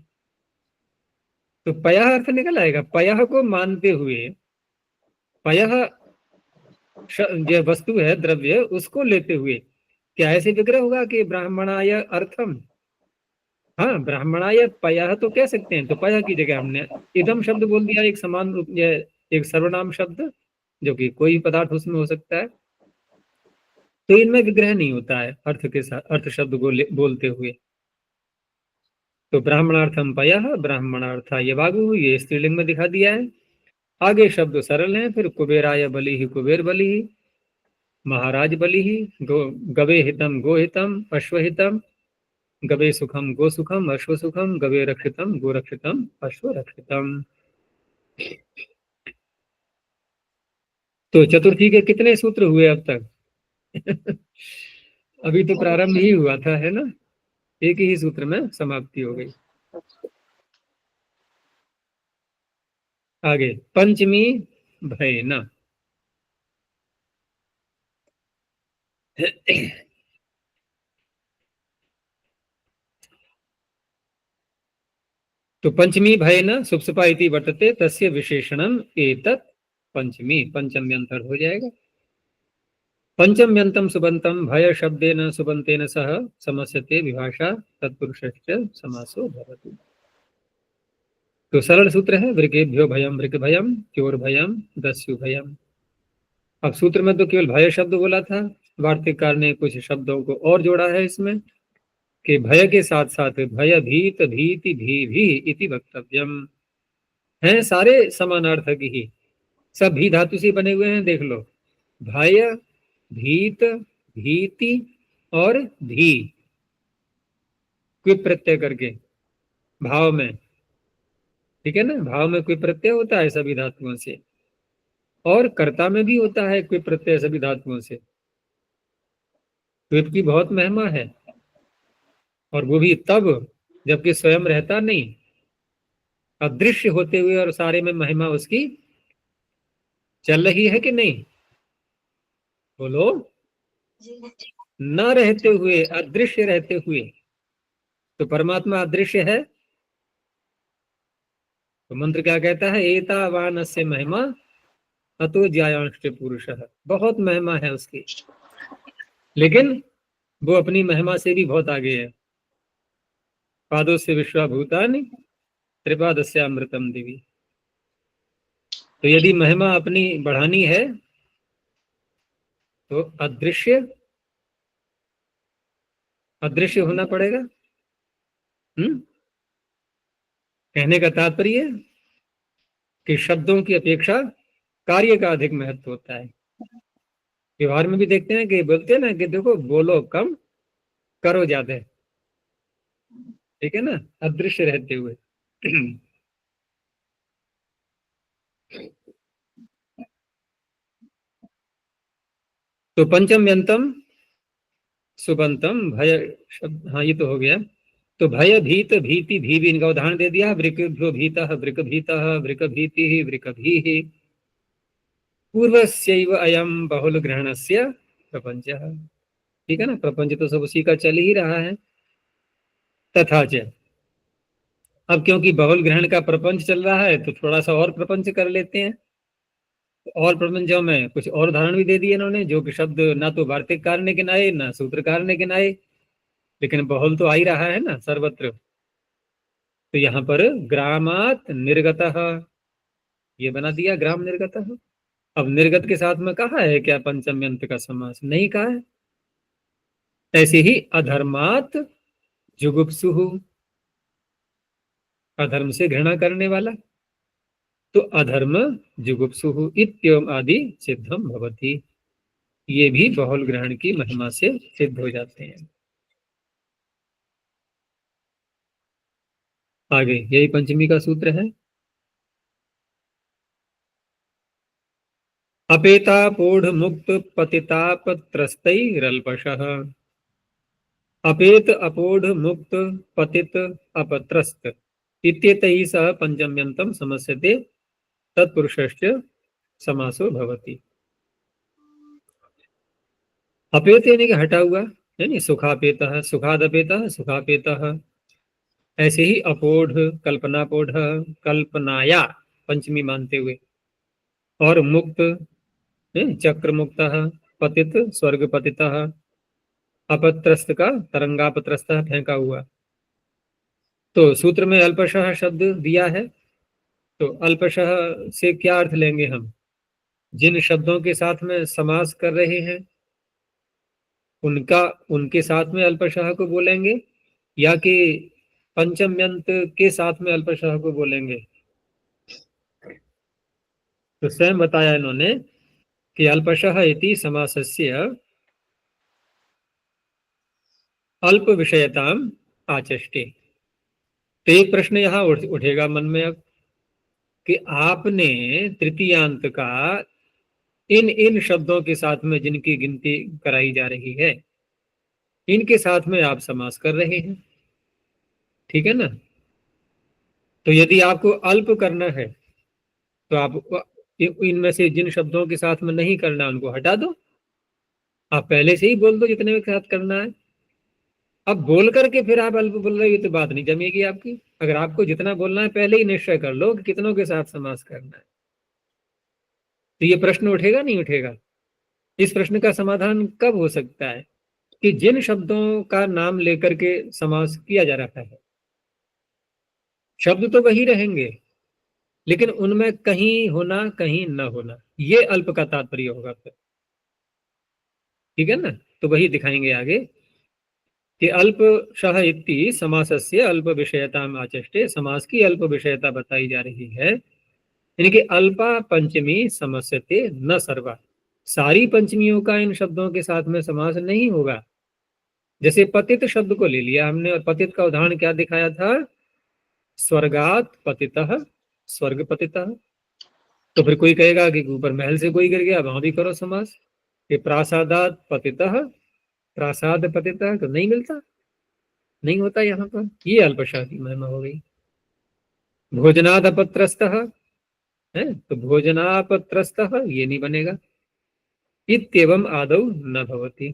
तो पयः अर्थ निकल आएगा। पयः को मानते हुए, पयः जो वस्तु है द्रव्य उसको लेते हुए क्या ऐसे विग्रह होगा कि ब्राह्मणाय अर्थम, हाँ ब्राह्मणाय पयः तो कह सकते हैं। तो पयः की जगह हमने इदम शब्द बोल दिया, एक समान रूप, एक सर्वनाम शब्द जो कि कोई पदार्थ उसमें हो सकता है, तो इनमें विग्रह नहीं होता है अर्थ के साथ, अर्थ शब्द को बोलते हुए। तो ब्राह्मणार्थम पयः, ब्राह्मणार्था ये बागु, ये स्त्रीलिंग में दिखा दिया है। आगे शब्द सरल हैं, फिर कुबेराय बलि ही कुबेर बलि ही, महाराज बलि ही, गवे हितम गो हितम, अश्व हितम, गवे सुखम गो सुखम, अश्व सुखम, गवे रक्षितम गो रक्षितम, अश्व रक्षितम। तो चतुर्थी के कितने सूत्र हुए अब तक? अभी तो प्रारंभ ही हुआ था, है ना? एक ही सूत्र में समाप्ति हो गई। आगे पंचमी भय न। तो पंचमी भय न सुप्सपा इति वर्तते तस्य विशेषणम एतत् पंचमी, पंचम व्यंतर हो जाएगा। पंचम व्यंतम सुबंतम भय शब्देन सुबंतेन सह समस्यते विभाषा तत्पुरुषस्य समासो भवति। तो सरल सूत्र है वृकेभ्यो भयम वृक भयम क्योर भयम दस्यु भयम। अब सूत्र में तो केवल भय शब्द बोला था, वार्तिककार ने कुछ शब्दों को और जोड़ा है इसमें कि भय के साथ साथ भय भीत भीति भी भी इति वक्तव्यम है, सारे समानार्थक ही, सब भी धातु से बने हुए हैं। देख लो, भय भीत भीति और भी क्विप प्रत्यय करके भाव में, ठीक है ना? भाव में क्विप प्रत्यय होता है सभी धातुओं से, और कर्ता में भी होता है क्विप प्रत्यय सभी धातुओं से। क्विप की बहुत महिमा है, और वो भी तब जबकि स्वयं रहता नहीं, अदृश्य होते हुए, और सारे में महिमा उसकी चल रही है कि नहीं? बोलो। न रहते हुए, अदृश्य रहते हुए, तो परमात्मा अदृश्य है। तो मंत्र क्या कहता है? एतावानस्य महिमा अतो ज्यायांश पुरुषः। बहुत महिमा है उसकी, लेकिन वो अपनी महिमा से भी बहुत आगे है। पादों से विश्वाभूतानि त्रिपादस्यामृतम दिवी। तो यदि महिमा अपनी बढ़ानी है तो अदृश्य अदृश्य होना पड़ेगा। कहने का तात्पर्य कि शब्दों की अपेक्षा कार्य का अधिक महत्व होता है। व्यवहार में भी देखते हैं कि बोलते हैं ना कि देखो बोलो कम करो ज्यादा, ठीक है ना, अदृश्य रहते हुए। तो पंचम व्यंतम सुबंतम भय शब्द, हाँ ये तो हो गया। तो भय भीत भीति भी इनका उदाहरण दे दिया। वृकभ्यो भीतः वृक भीतः वृक भीति वृक भी पूर्वस्यैव अयम बहुल ग्रहणस्य प्रपंचः। ठीक है ना, प्रपंच तो सब उसी का चल ही रहा है। तथा च, अब क्योंकि बहुल ग्रहण का प्रपंच चल रहा है तो थोड़ा सा और प्रपंच कर लेते हैं। और प्रपंचों में कुछ और उदाहरण भी दे दिए इन्होंने, जो कि शब्द ना तो वार्तिककार ने गिनाए ना सूत्रकार ने गिनाए, लेकिन बहुल तो आ ही रहा है ना सर्वत्र। तो यहाँ पर ग्रामात निर्गतः ये बना दिया, ग्राम निर्गतः। अब निर्गत के साथ में कहा है क्या पंचम्यंत का समास? नहीं कहा है। ऐसे ही अधर्मात जुगुप्सुहु, अधर्म से घृणा करने वाला, तो अधर्म जुगुप्सुहु इत्येवं आदि सिद्धम भवति, ये भी बहुल ग्रहण की महिमा से सिद्ध हो जाते हैं। आगे यही पंचमी का सूत्र है। अपेतापोढ़ मुक्त पतिताप त्रस्तैरल्पशः। अपेत अपोढ़ मुक्त पतित अपत्रस्त इत्येतैः सह पंचम्यंतम समस्यते तत्पुरुषस्य समासो भवति। अपेत यानी कि हटा हुआ, यानी सुखापेतः सुखादपेतः सुखापेतः। ऐसे ही अपोढ़ कल्पनापोढ़ कल्पनाया पंचमी मानते हुए, और मुक्त चक्र मुक्तः, पतित स्वर्ग पतितः, अपत्रस्त का तरंगापत्रस्त फेंका हुआ। तो सूत्र में अल्पशः शब्द दिया है, तो अल्पशः से क्या अर्थ लेंगे हम? जिन शब्दों के साथ में समास कर रहे हैं उनके साथ में अल्पशः को बोलेंगे, या कि पंचम्यंत के साथ में अल्पशः को बोलेंगे? तो स्वयं बताया इन्होंने कि अल्पशः इति समासस्य अल्प विषयताम आचष्टे। तो एक प्रश्न यहाँ उठेगा मन में अब कि आपने तृतीयांत का इन इन शब्दों के साथ में जिनकी गिनती कराई जा रही है, इनके साथ में आप समास कर रहे हैं, ठीक है ना। तो यदि आपको अल्प करना है तो आप इनमें से जिन शब्दों के साथ में नहीं करना उनको हटा दो, आप पहले से ही बोल दो जितने के साथ करना है। अब बोल करके फिर आप अल्प बोल रहे हो, तो बात नहीं जमेगी आपकी। अगर आपको जितना बोलना है पहले ही निश्चय कर लो कि कितनों के साथ समास करना है, तो ये प्रश्न उठेगा नहीं उठेगा। इस प्रश्न का समाधान कब हो सकता है कि जिन शब्दों का नाम लेकर के समास किया जा रहा है, शब्द तो वही रहेंगे लेकिन उनमें कहीं होना कहीं न होना, ये अल्प का तात्पर्य होगा फिर, ठीक है ना। तो वही दिखाएंगे आगे कि अल्प शह इति समासस्य अल्प विषयताम आचष्टे। समास की अल्प विषयता बताई जा रही है, यानी कि अल्पा पंचमी समस्यते न सर्वा, सारी पंचमियों का इन शब्दों के साथ में समास नहीं होगा। जैसे पतित शब्द को ले लिया हमने, और पतित का उदाहरण क्या दिखाया था, स्वर्गात पतितः, स्वर्ग पतितः। तो फिर कोई कहेगा कि ऊपर महल से कोई गिर गया, वहां भी करो समास। कि प्रासादात पतितः, प्रासाद पतितः, तो नहीं मिलता, नहीं होता यहाँ पर, ये अल्पशा की महिमा हो गई। भोजनाद अपत्रस्तः है, तो भोजनापत्रस्तः ये नहीं बनेगा। इत्येवं आदौ न भवति।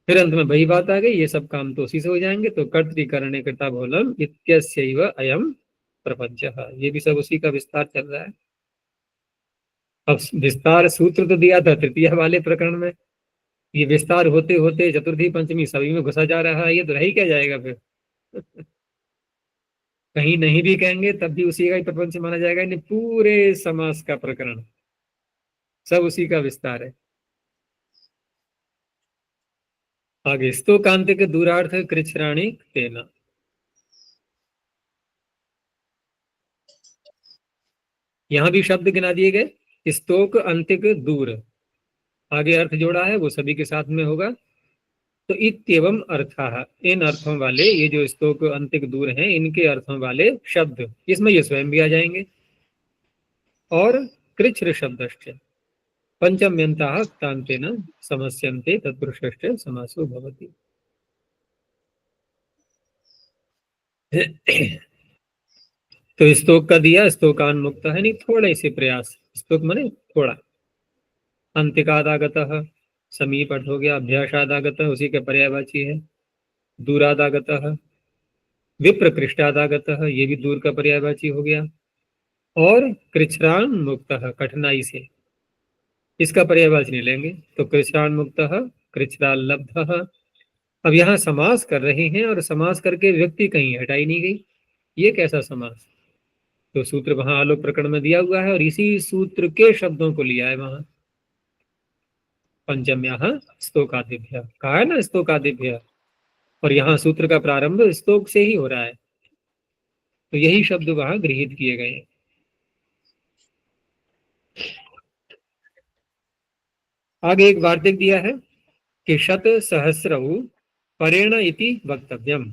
फिर अंत में वही बात आ गई, ये सब काम तो उसी से हो जाएंगे। तो कर्तृकरणे कृता भोलम इत्यस्यैव अयम प्रपंचः, ये भी सब उसी का विस्तार चल रहा है। अब विस्तार सूत्र तो दिया था तृतीय वाले प्रकरण में, ये विस्तार होते होते चतुर्थी पंचमी सभी में घुसा जा रहा है, ये तो रह ही क्या जाएगा फिर। कहीं नहीं भी कहेंगे तब भी उसी का ही प्रपंच माना जाएगा, नहीं पूरे समास का प्रकरण सब उसी का विस्तार है। आगे स्तोकांतिक दूरार्थ कृच्छ्राणि तेना, यहां भी शब्द गिना दिए गए, स्तोक अंतिक दूर, आगे अर्थ जोड़ा है वो सभी के साथ में होगा। तो इत्येवं अर्थाः, इन अर्थों वाले ये जो स्तोक अंतिक दूर हैं, इनके अर्थों वाले शब्द, इसमें ये स्वयं भी आ जाएंगे। और कृच्छ्र शब्दश्च पंचम्यन्ताः क्तान्तेन समस्यन्ते तत्पुरुषश्च समासो भवति। तो स्तोक का दिया, स्तोकान मुक्त है, नहीं थोड़े से प्रयास, स्तोक माने थोड़ा। अंतिकादागतः समीप अर्थ हो गया, अभ्यासादागतः उसी के पर्यायवाची है, दूरादागतः, विप्रकृष्टादागतः ये भी दूर का पर्यायवाची हो गया, और कृच्छ्रान मुक्तः कठिनाई से, इसका पर्यायवाची नहीं लेंगे। तो कृच्छ्रान मुक्तः, कृच्छ्रालब्धः। अब यहाँ समास कर रहे हैं और समास करके व्यक्ति कहीं हटाई नहीं गई, ये कैसा समास। तो सूत्र वहां आलोक प्रकरण में दिया हुआ है और इसी सूत्र के शब्दों को लिया है वहां, पंचम्याः स्तोकादिभ्यः कहा है ना, स्तोकादिभ्यः, और यहाँ सूत्र का प्रारंभ स्तोक से ही हो रहा है, तो यही शब्द वहां गृहीत किए गए हैं। आगे एक वार्तिक दिया है कि शत सहस्रौ परेण इति वक्तव्यम।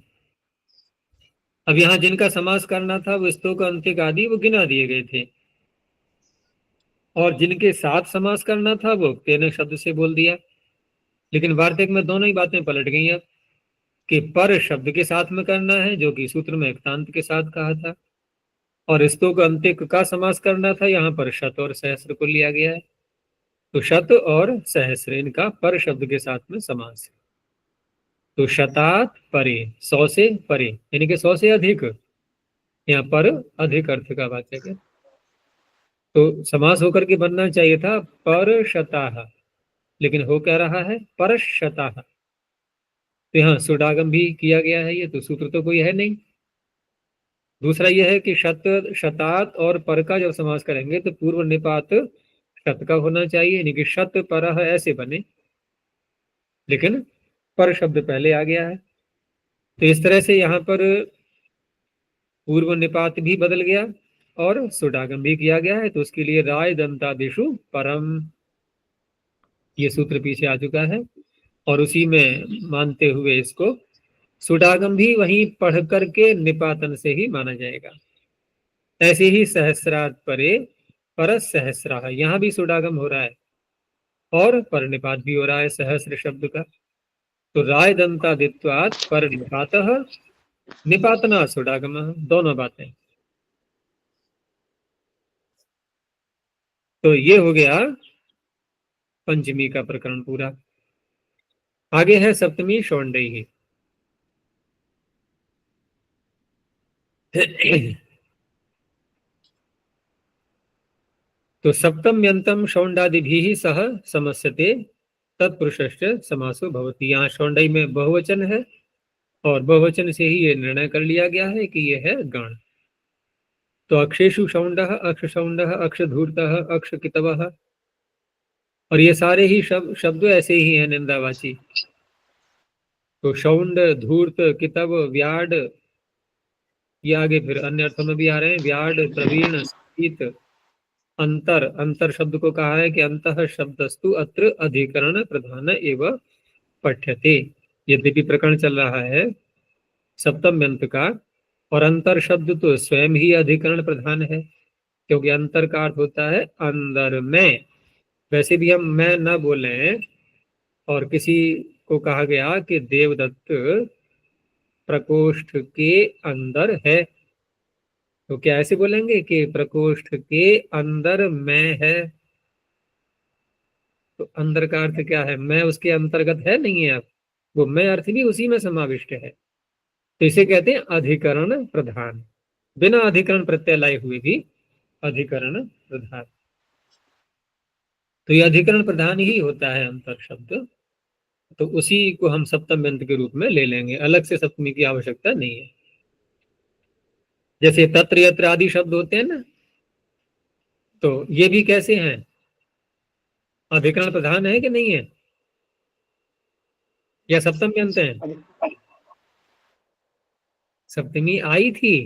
अब यहाँ जिनका समास करना था वो स्तोक अंतिक आदि वो गिना दिए गए थे, और जिनके साथ समास करना था वो तेन शब्द से बोल दिया। लेकिन वार्तिक में दोनों ही बातें पलट गई अब, कि पर शब्द के साथ में करना है जो कि सूत्र में क्तांत के साथ कहा था, और स्तोक अंतिक का समास करना था, यहाँ पर शत और सहस्र को लिया गया है। तो शत और सहस्र इनका पर शब्द के साथ में समास है। तो शतात परे, 100 से परे, यानी कि 100 से अधिक, यहाँ पर अधिक अर्थ का वाचक है। तो समास होकर के बनना चाहिए था पर शताः, लेकिन हो क्या रहा है परशताः। तो यहाँ सुडागम भी किया गया है, ये तो सूत्र तो कोई है नहीं। दूसरा यह है कि शत शतात और पर का जब समास करेंगे तो पूर्व निपात शत का होना चाहिए, यानी कि शत परः ऐसे बने, लेकिन पर शब्द पहले आ गया है। तो इस तरह से यहाँ पर पूर्व निपात भी बदल गया और सुडागम भी किया गया है, तो उसके लिए राय दंतादिषु परम, ये सूत्र पीछे आ चुका है। और उसी में मानते हुए इसको सुडागम भी वहीं पढ़ करके निपातन से ही माना जाएगा। ऐसे ही सहस्रार्थ परे परस सहस्रा, यहाँ भी सुडागम हो रहा है और पर निपात भी हो रहा है सहस्र शब्द का। तो राय दंतादित्वात् पर निपातः निपातना सुडागम, दोनों बातें। तो ये हो गया पंचमी का प्रकरण पूरा। आगे है सप्तमी शौंडेयी। तो सप्तम यंतम शौंडादिभिः सह समस्यते तत्पुरुषश्च समासो भवति। यहाँ शौंडई में बहुवचन है और बहुवचन से ही ये निर्णय कर लिया गया है कि ये है गण। तो अक्षेषु शौंडः, अक्ष शौंडः, अक्ष धूर्तः, अक्ष कितवः, और ये सारे ही शब्द ऐसे ही हैं निंदावाची। तो शौंड, धूर्त, कितव, व्याड, ये आगे फिर अन्य अर्थों में भी आ रहे हैं। व्याड, प्रवीण, शीत, अंतर, अंतर शब्द को कहा है कि अंतः शब्दस्तु अत्र अधिकरण प्रधान एवं पठ्यते। यद्यपि प्रकरण चल रहा है सप्तम यंत्र का, और अंतर शब्द तो स्वयं ही अधिकरण प्रधान है, क्योंकि अंतर का अर्थ होता है अंदर में। वैसे भी हम मैं न बोले और किसी को कहा गया कि देवदत्त प्रकोष्ठ के अंदर है, तो क्या ऐसे बोलेंगे कि प्रकोष्ठ के अंदर मैं है? तो अंदर का अर्थ क्या है? मैं उसके अंतर्गत है नहीं है, वो मैं अर्थ भी उसी में समाविष्ट है। तो इसे कहते हैं अधिकरण प्रधान, बिना अधिकरण प्रत्यय लाए हुए भी अधिकरण प्रधान। तो ये अधिकरण प्रधान ही होता है अंतर शब्द। तो उसी को हम सप्तम यंत्र के रूप में ले लेंगे, अलग से सप्तमी की आवश्यकता नहीं है। जैसे तत्र यत्र आदि शब्द होते हैं ना, तो ये भी कैसे हैं? अधिकरण प्रधान है कि नहीं है, या सप्तम यंत्र है? सप्तमी आई थी,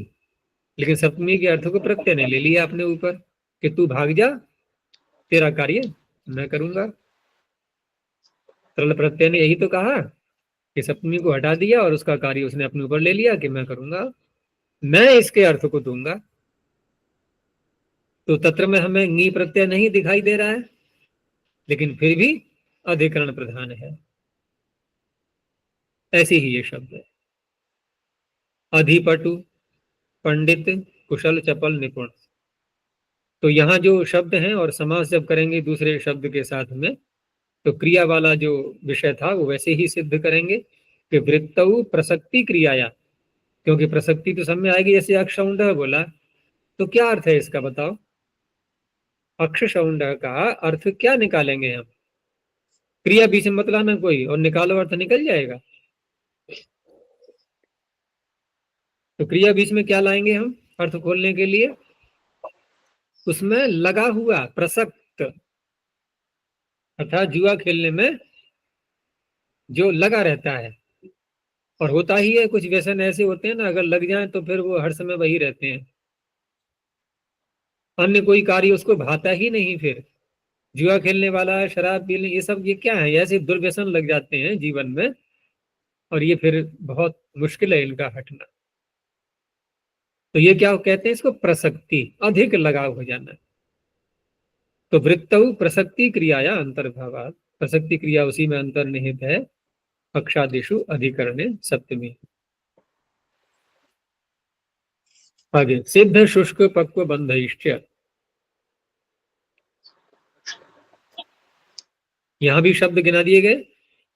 लेकिन सप्तमी के अर्थ को प्रत्यय ने ले लिया अपने ऊपर कि तू भाग जा, तेरा कार्य मैं करूंगा। तरल प्रत्यय ने यही तो कहा कि सप्तमी को हटा दिया और उसका कार्य उसने अपने ऊपर ले लिया कि मैं करूंगा, मैं इसके अर्थ को दूंगा। तो तत्र में हमें नी प्रत्यय नहीं दिखाई दे रहा है, लेकिन फिर भी अधिकरण प्रधान है। ऐसे ही ये शब्द है। अधिपटु, पंडित, कुशल, चपल, निपुण। तो यहाँ जो शब्द हैं और समास जब करेंगे दूसरे शब्द के साथ में, तो क्रिया वाला जो विषय था वो वैसे ही सिद्ध करेंगे कि वृत्तौ प्रसक्ति क्रियाया, क्योंकि प्रसक्ति तो सब में आएगी। जैसे अक्षौंड बोला, तो क्या अर्थ है इसका बताओ? अक्षशौंड का अर्थ क्या निकालेंगे हम? क्रिया बीच में मतलब ना कोई, और निकालो अर्थ निकल जाएगा। तो क्रिया बीच में क्या लाएंगे हम अर्थ खोलने के लिए? उसमें लगा हुआ प्रसक्त, अर्थात जुआ खेलने में जो लगा रहता है, और होता ही है। कुछ व्यसन ऐसे होते हैं ना, अगर लग जाए तो फिर वो हर समय वही रहते हैं, अन्य कोई कार्य उसको भाता ही नहीं। फिर जुआ खेलने वाला, शराब पीने, ये सब ये क्या है? ऐसे दुर्व्यसन लग जाते हैं जीवन में, और ये फिर बहुत मुश्किल है इनका हटना। तो ये क्या कहते हैं? इसको प्रसक्ति, अधिक लगाव हो जाना। तो वृत्तौ प्रसक्ति क्रियाया अंतर्भावात्, प्रसक्ति क्रिया उसी में अंतर्निहित है। अक्षादिषु अधिकरणे सप्तमी। आगे सिद्ध शुष्क पक्व बंधइश्च, यहां भी शब्द गिना दिए गए।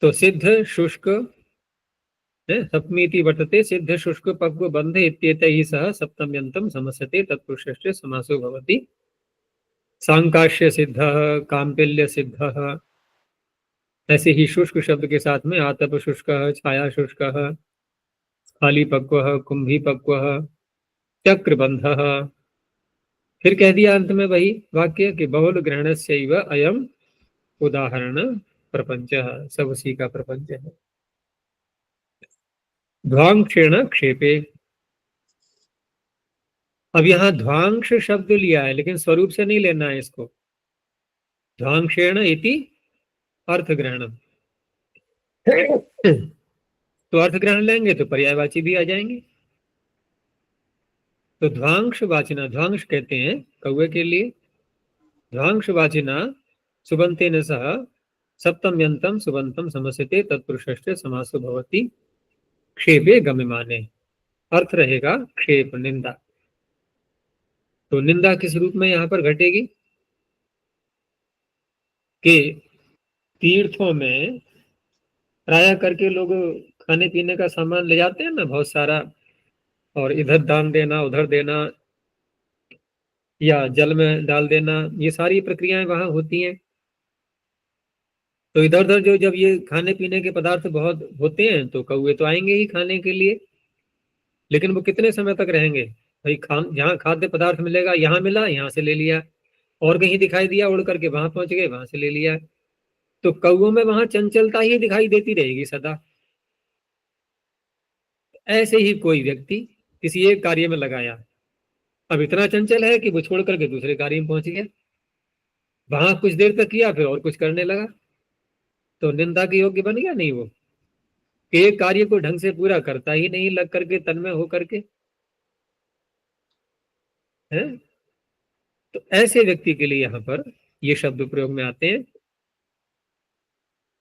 तो सिद्ध शुष्क सप्तमीति वर्तते, सिद्ध शुष्क पक्व बंध इत्येतैः सह सप्तम्यन्तं समस्यते तत्पुरुषस्य समासो भवति। सांकाश्य सिद्ध, काम्पिल्य सिद्ध, ऐसे ही शुष्क शब्द के साथ में आतप शुष्क, छाया शुष्क, खाली पक्व, कुंभी पक्व, चक्रबंध। फिर कह दिया अंत में वही वाक्य कि बहुल ग्रहणस्यैव अयम उदाहरण प्रपंच, सब उसी का प्रपंच है। ध्वांक्षेण क्षेपे, अब यहाँ ध्वांश शब्द लिया है, लेकिन स्वरूप से नहीं लेना है इसको। ध्वांशेण इति अर्थ ग्रहणम, तो अर्थ ग्रहण लेंगे तो पर्यायवाची भी आ जाएंगे। तो ध्वांश वाचिना, ध्वांश कहते हैं कौवे के लिए, ध्वांश वाचिना सुबंतेन सह सप्तम यंतम सुबंतम समस्यते तत्पुरुषस्य समासो भवति क्षेपे गम्यमाने। अर्थ रहेगा क्षेप, निंदा। तो निंदा किस रूप में यहाँ पर घटेगी कि तीर्थों में प्राय करके लोग खाने पीने का सामान ले जाते हैं ना बहुत सारा, और इधर दान देना उधर देना या जल में डाल देना, ये सारी प्रक्रियाएं वहां होती हैं। तो इधर उधर जो जब ये खाने पीने के पदार्थ बहुत होते हैं तो कौवे तो आएंगे ही खाने के लिए, लेकिन वो कितने समय तक रहेंगे भाई? जहाँ खाद्य पदार्थ मिलेगा, यहाँ मिला यहाँ से ले लिया, और कहीं दिखाई दिया उड़ करके वहां पहुंच गए वहां से ले लिया। तो कौवों में वहां चंचलता ही दिखाई देती रहेगी सदा। ऐसे ही कोई व्यक्ति किसी एक कार्य में लगाया, अब इतना चंचल है कि वो छोड़ करके दूसरे कार्य में पहुंच गया, वहां कुछ देर तक किया फिर और कुछ करने लगा, तो निंदा के योग्य बन गया नहीं वो, कि एक कार्य को ढंग से पूरा करता ही नहीं लग करके तन्मय हो करके है। तो ऐसे व्यक्ति के लिए यहाँ पर ये शब्द प्रयोग में आते हैं।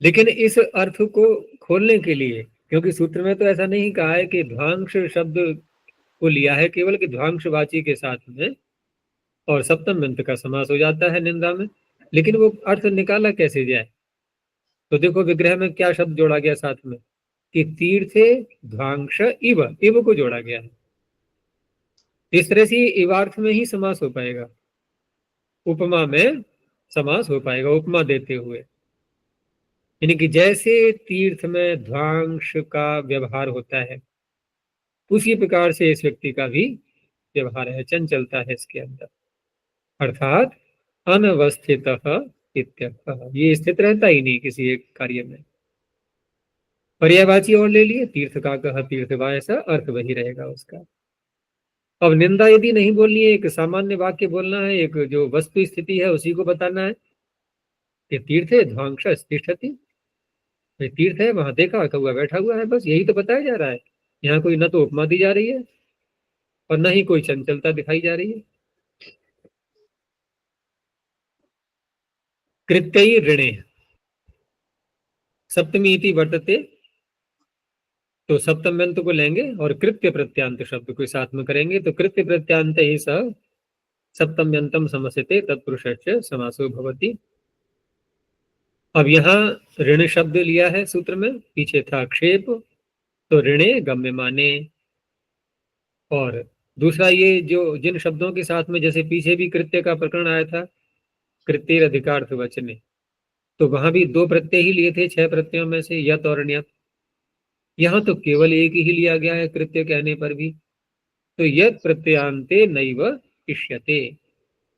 लेकिन इस अर्थ को खोलने के लिए, क्योंकि सूत्र में तो ऐसा नहीं कहा है कि ध्वांश शब्द को लिया है केवल कि ध्वांशवाची के साथ में और सप्तम अंत का समास हो जाता है निंदा में, लेकिन वो अर्थ निकाला कैसे जाए? तो देखो विग्रह में क्या शब्द जोड़ा गया साथ में कि तीर्थे ध्वांश इव, इव को जोड़ा गया है। इस तरह से इवार्थ में ही समास हो पाएगा, उपमा में समास हो पाएगा, उपमा देते हुए। यानी कि जैसे तीर्थ में ध्वांश का व्यवहार होता है उसी प्रकार से इस व्यक्ति का भी व्यवहार है, चंचलता है इसके अंदर, अर्थात अनवस्थित इत्यर्थः, ये स्थित रहता ही नहीं किसी एक कार्य में। पर्यायवाची और ले लिए, तीर्थ का कह तीर्थवा, ऐसा अर्थ वही रहेगा उसका। अब निंदा यदि नहीं बोलनी है, एक सामान्य वाक्य बोलना है, एक जो वस्तु स्थिति है उसी को बताना है कि तीर्थे ध्वांश तिष्ठति, तीर्थ है वहां देखा कौवा बैठा हुआ है, बस यही तो बताया जा रहा है। यहाँ कोई न तो उपमा दी जा रही है और न ही कोई चंचलता दिखाई जा रही है। कृत्यई ऋणे सप्तमी इति वर्तते, तो सप्तम अंत को लेंगे और कृत्य प्रत्यांत शब्द को साथ में करेंगे, तो कृत्य प्रत्यांत ही सह सप्तम अंतम समस्यते तत्पुरुषस्य समासो भवति। अब यहाँ ऋण शब्द लिया है सूत्र में, पीछे था क्षेप, तो ऋणे गम्य माने। और दूसरा ये जो जिन शब्दों के साथ में, जैसे पीछे भी कृत्य का प्रकरण आया था, कृत्य अधिकार्थ वचने, तो वहां भी दो प्रत्यय ही लिए थे 6 प्रत्ययों में से, यत और ण्यत। यहाँ तो केवल एक ही लिया गया है कृत्य कहने पर भी, तो यत प्रत्यांते नैव इष्यते,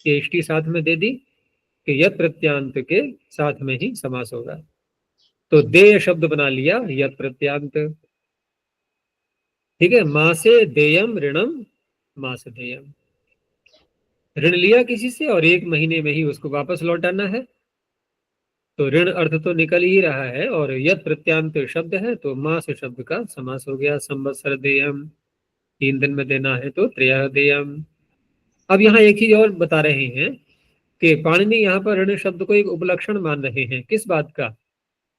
ये इष्टि साथ में दे दी कि यत प्रत्यांत के साथ में ही समास होगा, तो देय शब्द बना लिया यत प्रत्यांत। ठीक है, मासे देयम ऋणम मास देयम, ऋण लिया किसी से और 1 महीने में ही उसको वापस लौटाना है, तो ऋण अर्थ तो निकल ही रहा है, और यत प्रत्यांत शब्द है तो मास शब्द का समास हो गया। संवत्सर देयम, 3 दिन में देना है तो त्रयः देयम। अब यहाँ एक चीज और बता रहे हैं कि पाणिनि यहाँ पर ऋण शब्द को एक उपलक्षण मान रहे हैं। किस बात का?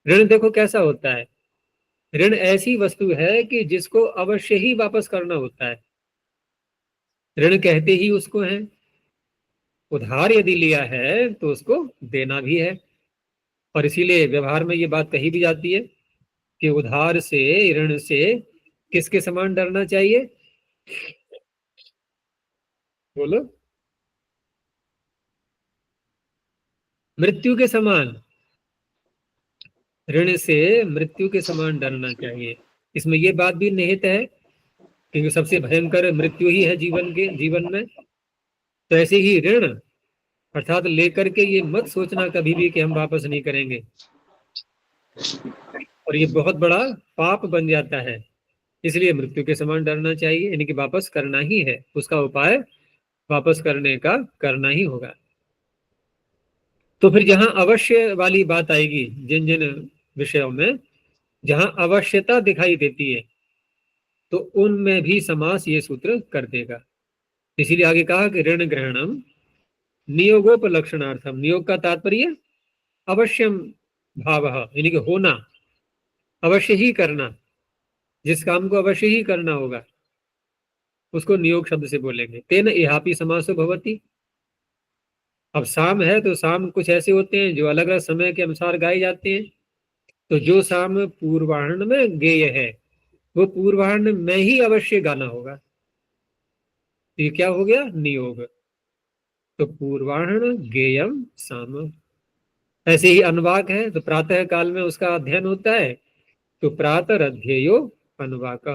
ऋण देखो कैसा होता है, ऋण ऐसी वस्तु है कि जिसको अवश्य ही वापस करना होता है, ऋण कहते ही उसको है। उधार यदि लिया है तो उसको देना भी है, और इसीलिए व्यवहार में ये बात कही भी जाती है कि उधार से, ऋण से किसके समान डरना चाहिए? बोलो, मृत्यु के समान। ऋण से मृत्यु के समान डरना चाहिए। इसमें ये बात भी निहित है क्योंकि सबसे भयंकर मृत्यु ही है जीवन में। तो ऐसे ही ऋण अर्थात लेकर के ये मत सोचना कभी भी कि हम वापस नहीं करेंगे, और ये बहुत बड़ा पाप बन जाता है। इसलिए मृत्यु के समान डरना चाहिए, यानी कि वापस करना ही है, उसका उपाय वापस करने का करना ही होगा। तो फिर जहां अवश्य वाली बात आएगी, जिन जिन विषयों में जहां अवश्यता दिखाई देती है, तो उनमें भी समास ये सूत्र कर देगा। इसीलिए आगे कहा कि ऋण ग्रहणम नियोगोपलक्षणार्थम। नियोग का तात्पर्य अवश्यम भाव, यानी कि होना, अवश्य ही करना, जिस काम को अवश्य ही करना होगा उसको नियोग शब्द से बोलेंगे। तेन इहापि समासो भवति। अब साम है तो साम कुछ ऐसे होते हैं जो अलग अलग समय के अनुसार गाए जाते हैं। तो जो साम पूर्वाह्न में गेय है वो पूर्वाह्न में ही अवश्य गाना होगा। तो ये क्या हो गया? नियोग। तो पूर्वाह्न गेयम साम। ऐसे ही अनुवाक है तो प्रातः काल में उसका अध्ययन होता है, तो प्रातः अध्येयो अनुवाक।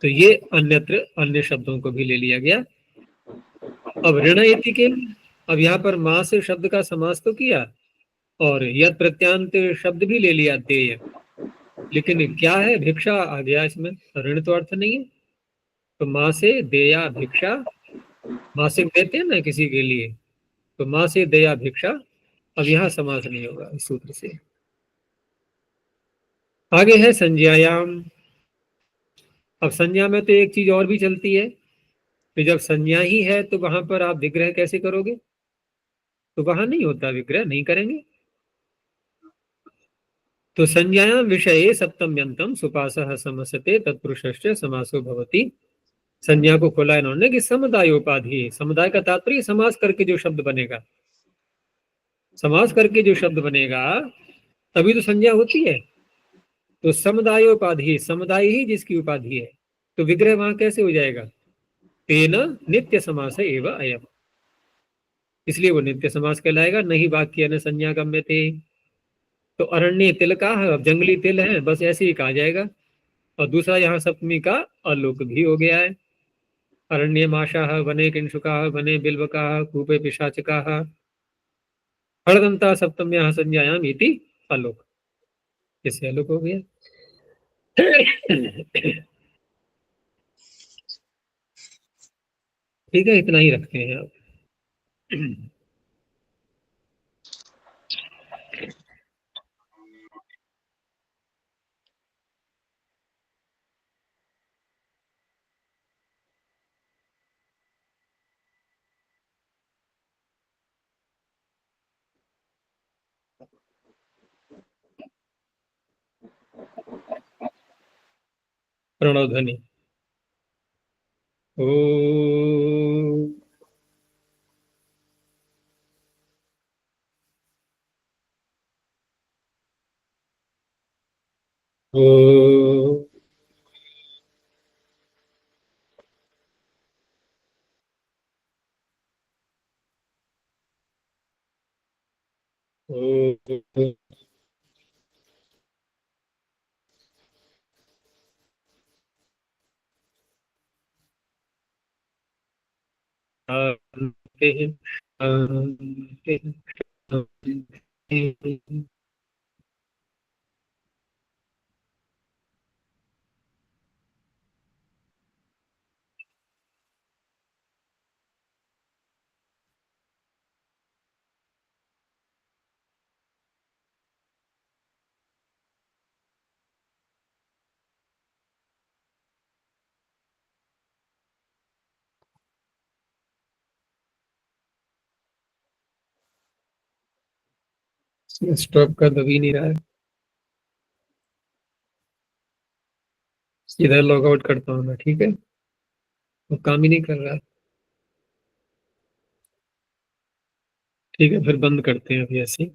तो ये अन्यत्र अन्य शब्दों को भी ले लिया गया। अब ऋण इति के, अब यहाँ पर मां से शब्द का समास तो किया और यद प्रत्यांत शब्द भी ले लिया देय, लेकिन क्या है? भिक्षा आ गया इसमें, ऋण तो अर्थ नहीं है। तो मां से देया भिक्षा, मासिक देते हैं ना किसी के लिए, तो मां से देया भिक्षा। अब यहाँ समास नहीं होगा इस सूत्र से। आगे है संज्ञायाम। अब संज्ञा में तो एक चीज और भी चलती है कि जब संज्ञा ही है तो वहां पर आप विग्रह कैसे करोगे? तो वहां नहीं होता, विग्रह नहीं करेंगे। तो संज्ञायाम विषये सप्तम्यंतम सुपासः समसते तत्पुरुषश्च समासो भवति। संज्ञा को खोला इन्होंने कि समुदायोपाधि। समुदाय का तात्पर्य समास करके जो शब्द बनेगा, समास करके जो शब्द बनेगा तभी तो संज्ञा होती है। तो समुदायोपाधि, समुदाय ही जिसकी उपाधि है, तो विग्रह वहां कैसे हो जाएगा? तेन नित्य समास एवं अयम, इसलिए वो नित्य समास कहलाएगा। नहीं वाक्य न संज्ञा गम्य थे। तो अरण्य तिल का, अब जंगली तिल है, बस ऐसे ही कहा जाएगा। और दूसरा यहाँ सप्तमी का अलोक भी हो गया है। अरण्य माशाह वने किंशुकाः वने बिल्वकाः कूपे पिशाचकाः हड़दंता सप्तम्याः संज्ञायाम इति अलोक। इससे अलोक हो गया। ठीक है, इतना ही रखते हैं आप। प्रणव ध्वनि। ओ ओ ओ शांति शांति शांति। स्टॉप कर दबी नहीं रहा है, इधर लॉग आउट करता हूँ मैं। ठीक है, वो काम ही नहीं कर रहा है। ठीक है, फिर बंद करते हैं अभी ऐसे ही।